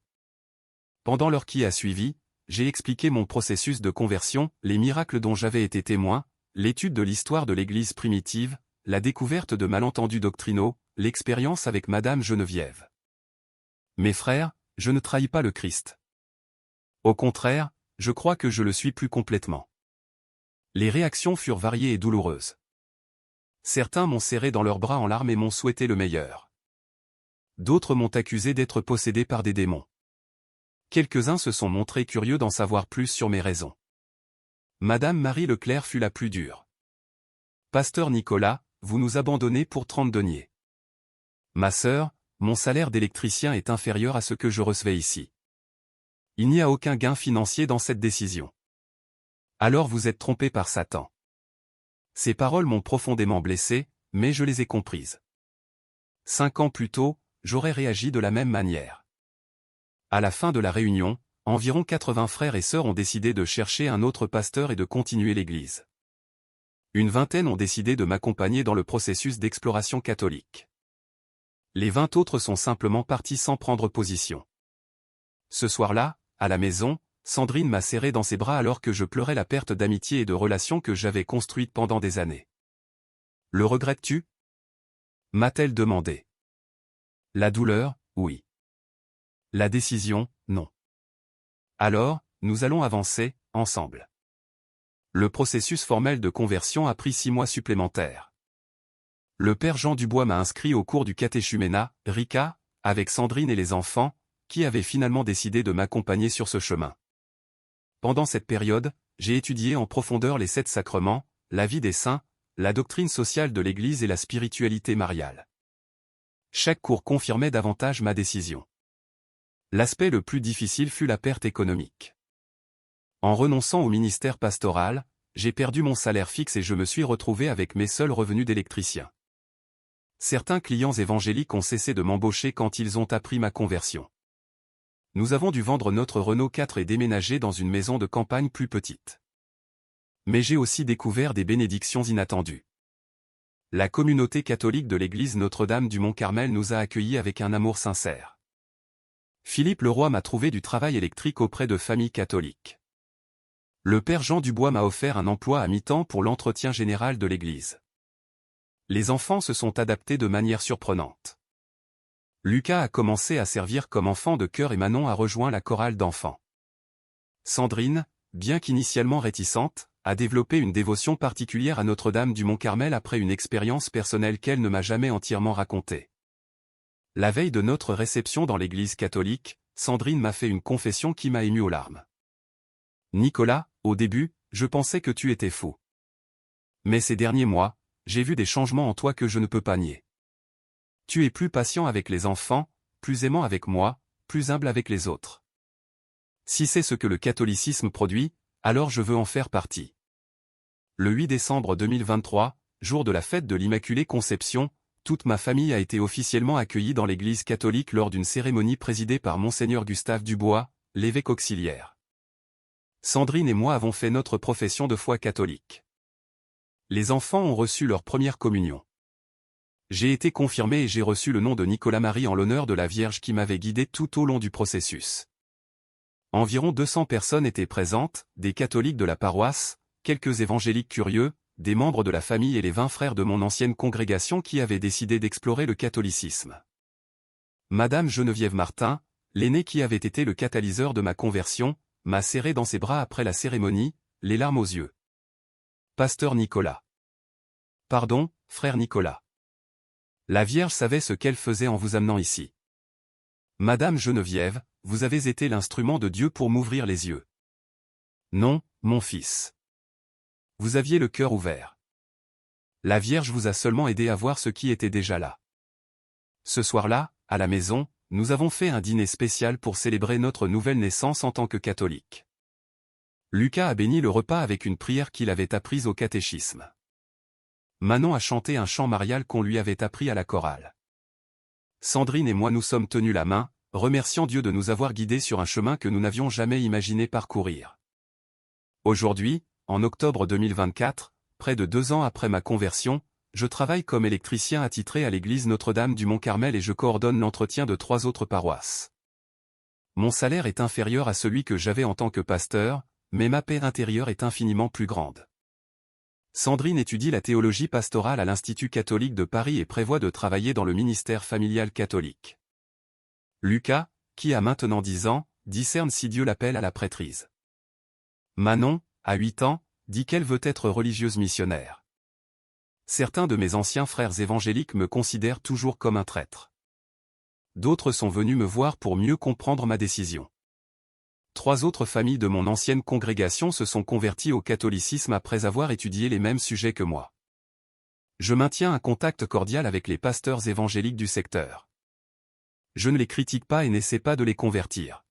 Pendant l'heure qui a suivi, j'ai expliqué mon processus de conversion, les miracles dont j'avais été témoin, l'étude de l'histoire de l'Église primitive, la découverte de malentendus doctrinaux, l'expérience avec Madame Geneviève. Mes frères, je ne trahis pas le Christ. Au contraire, je crois que je le suis plus complètement. Les réactions furent variées et douloureuses. Certains m'ont serré dans leurs bras en larmes et m'ont souhaité le meilleur. D'autres m'ont accusé d'être possédé par des démons. Quelques-uns se sont montrés curieux d'en savoir plus sur mes raisons. Madame Marie Leclerc fut la plus dure. Pasteur Nicolas, vous nous abandonnez pour 30 deniers. Ma sœur, mon salaire d'électricien est inférieur à ce que je recevais ici. Il n'y a aucun gain financier dans cette décision. Alors vous êtes trompé par Satan. Ces paroles m'ont profondément blessé, mais je les ai comprises. 5 ans plus tôt, j'aurais réagi de la même manière. À la fin de la réunion, environ 80 frères et sœurs ont décidé de chercher un autre pasteur et de continuer l'Église. Une vingtaine ont décidé de m'accompagner dans le processus d'exploration catholique. Les 20 autres sont simplement partis sans prendre position. Ce soir-là, à la maison, Sandrine m'a serré dans ses bras alors que je pleurais la perte d'amitié et de relations que j'avais construites pendant des années. « Le regrettes-tu » m'a-t-elle demandé. La douleur, oui. La décision, non. Alors, nous allons avancer, ensemble. Le processus formel de conversion a pris 6 mois supplémentaires. Le père Jean Dubois m'a inscrit au cours du catéchuménat, RICA, avec Sandrine et les enfants, qui avaient finalement décidé de m'accompagner sur ce chemin. Pendant cette période, j'ai étudié en profondeur les 7 sacrements, la vie des saints, la doctrine sociale de l'Église et la spiritualité mariale. Chaque cours confirmait davantage ma décision. L'aspect le plus difficile fut la perte économique. En renonçant au ministère pastoral, j'ai perdu mon salaire fixe et je me suis retrouvé avec mes seuls revenus d'électricien. Certains clients évangéliques ont cessé de m'embaucher quand ils ont appris ma conversion. Nous avons dû vendre notre Renault 4 et déménager dans une maison de campagne plus petite. Mais j'ai aussi découvert des bénédictions inattendues. La communauté catholique de l'église Notre-Dame du Mont-Carmel nous a accueillis avec un amour sincère. Philippe Leroy m'a trouvé du travail électrique auprès de familles catholiques. Le père Jean Dubois m'a offert un emploi à mi-temps pour l'entretien général de l'église. Les enfants se sont adaptés de manière surprenante. Lucas a commencé à servir comme enfant de chœur et Manon a rejoint la chorale d'enfants. Sandrine, bien qu'initialement réticente, a développé une dévotion particulière à Notre-Dame du Mont-Carmel après une expérience personnelle qu'elle ne m'a jamais entièrement racontée. La veille de notre réception dans l'église catholique, Sandrine m'a fait une confession qui m'a ému aux larmes. « Nicolas, au début, je pensais que tu étais fou. Mais ces derniers mois, j'ai vu des changements en toi que je ne peux pas nier. Tu es plus patient avec les enfants, plus aimant avec moi, plus humble avec les autres. Si c'est ce que le catholicisme produit, alors je veux en faire partie. » Le 8 décembre 2023, jour de la fête de l'Immaculée Conception, toute ma famille a été officiellement accueillie dans l'église catholique lors d'une cérémonie présidée par Monseigneur Gustave Dubois, l'évêque auxiliaire. Sandrine et moi avons fait notre profession de foi catholique. Les enfants ont reçu leur première communion. J'ai été confirmé et j'ai reçu le nom de Nicolas Marie en l'honneur de la Vierge qui m'avait guidé tout au long du processus. Environ 200 personnes étaient présentes, des catholiques de la paroisse, quelques évangéliques curieux, des membres de la famille et les 20 frères de mon ancienne congrégation qui avaient décidé d'explorer le catholicisme. Madame Geneviève Martin, l'aînée qui avait été le catalyseur de ma conversion, m'a serré dans ses bras après la cérémonie, les larmes aux yeux. Pasteur Nicolas. Pardon, frère Nicolas. La Vierge savait ce qu'elle faisait en vous amenant ici. Madame Geneviève, vous avez été l'instrument de Dieu pour m'ouvrir les yeux. Non, mon fils. Vous aviez le cœur ouvert. La Vierge vous a seulement aidé à voir ce qui était déjà là. Ce soir-là, à la maison, nous avons fait un dîner spécial pour célébrer notre nouvelle naissance en tant que catholique. Lucas a béni le repas avec une prière qu'il avait apprise au catéchisme. Manon a chanté un chant marial qu'on lui avait appris à la chorale. Sandrine et moi nous sommes tenus la main, remerciant Dieu de nous avoir guidés sur un chemin que nous n'avions jamais imaginé parcourir. Aujourd'hui, en octobre 2024, près de 2 ans après ma conversion, je travaille comme électricien attitré à l'église Notre-Dame du Mont-Carmel et je coordonne l'entretien de 3 autres paroisses. Mon salaire est inférieur à celui que j'avais en tant que pasteur, mais ma paix intérieure est infiniment plus grande. Sandrine étudie la théologie pastorale à l'Institut catholique de Paris et prévoit de travailler dans le ministère familial catholique. Lucas, qui a maintenant 10 ans, discerne si Dieu l'appelle à la prêtrise. Manon, à 8 ans, dit qu'elle veut être religieuse missionnaire. Certains de mes anciens frères évangéliques me considèrent toujours comme un traître. D'autres sont venus me voir pour mieux comprendre ma décision. 3 autres familles de mon ancienne congrégation se sont converties au catholicisme après avoir étudié les mêmes sujets que moi. Je maintiens un contact cordial avec les pasteurs évangéliques du secteur. Je ne les critique pas et n'essaie pas de les convertir.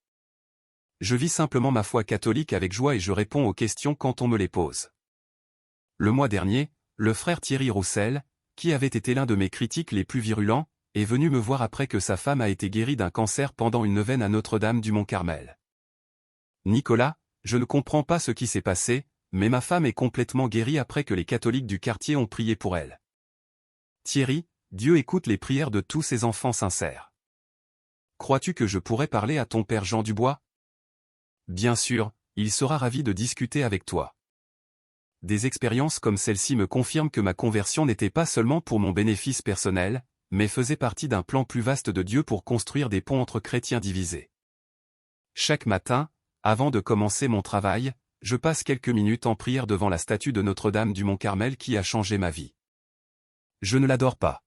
Je vis simplement ma foi catholique avec joie et je réponds aux questions quand on me les pose. Le mois dernier, le frère Thierry Roussel, qui avait été l'un de mes critiques les plus virulents, est venu me voir après que sa femme a été guérie d'un cancer pendant une neuvaine à Notre-Dame du Mont-Carmel. Nicolas, je ne comprends pas ce qui s'est passé, mais ma femme est complètement guérie après que les catholiques du quartier ont prié pour elle. Thierry, Dieu écoute les prières de tous ses enfants sincères. Crois-tu que je pourrais parler à ton père Jean Dubois? Bien sûr, il sera ravi de discuter avec toi. Des expériences comme celle-ci me confirment que ma conversion n'était pas seulement pour mon bénéfice personnel, mais faisait partie d'un plan plus vaste de Dieu pour construire des ponts entre chrétiens divisés. Chaque matin, avant de commencer mon travail, je passe quelques minutes en prière devant la statue de Notre-Dame du Mont-Carmel qui a changé ma vie. Je ne l'adore pas.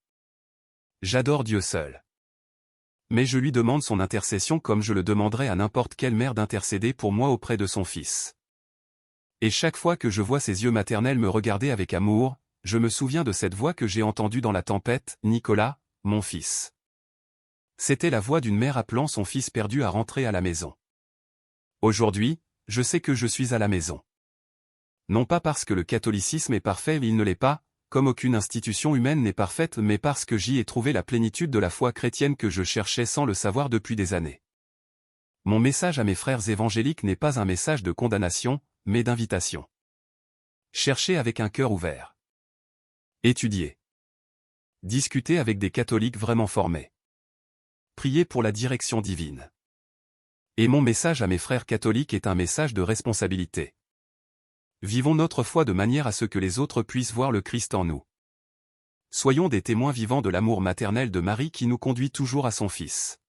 J'adore Dieu seul. Mais je lui demande son intercession comme je le demanderais à n'importe quelle mère d'intercéder pour moi auprès de son fils. Et chaque fois que je vois ses yeux maternels me regarder avec amour, je me souviens de cette voix que j'ai entendue dans la tempête, Nicolas, mon fils. C'était la voix d'une mère appelant son fils perdu à rentrer à la maison. Aujourd'hui, je sais que je suis à la maison. Non pas parce que le catholicisme est parfait, il ne l'est pas, comme aucune institution humaine n'est parfaite, mais parce que j'y ai trouvé la plénitude de la foi chrétienne que je cherchais sans le savoir depuis des années. Mon message à mes frères évangéliques n'est pas un message de condamnation, mais d'invitation. Cherchez avec un cœur ouvert. Étudiez. Discutez avec des catholiques vraiment formés. Priez pour la direction divine. Et mon message à mes frères catholiques est un message de responsabilité. Vivons notre foi de manière à ce que les autres puissent voir le Christ en nous. Soyons des témoins vivants de l'amour maternel de Marie qui nous conduit toujours à son Fils.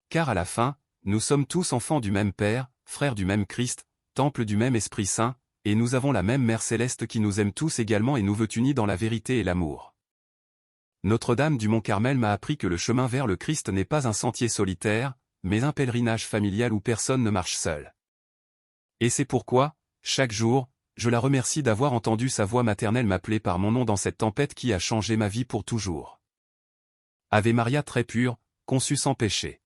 Car à la fin, nous sommes tous enfants du même Père, frères du même Christ, temple du même Esprit Saint, et nous avons la même Mère Céleste qui nous aime tous également et nous veut unis dans la vérité et l'amour. Notre-Dame du Mont-Carmel m'a appris que le chemin vers le Christ n'est pas un sentier solitaire, mais un pèlerinage familial où personne ne marche seul. Et c'est pourquoi, chaque jour, je la remercie d'avoir entendu sa voix maternelle m'appeler par mon nom dans cette tempête qui a changé ma vie pour toujours. Ave Maria très pure, conçue sans péché.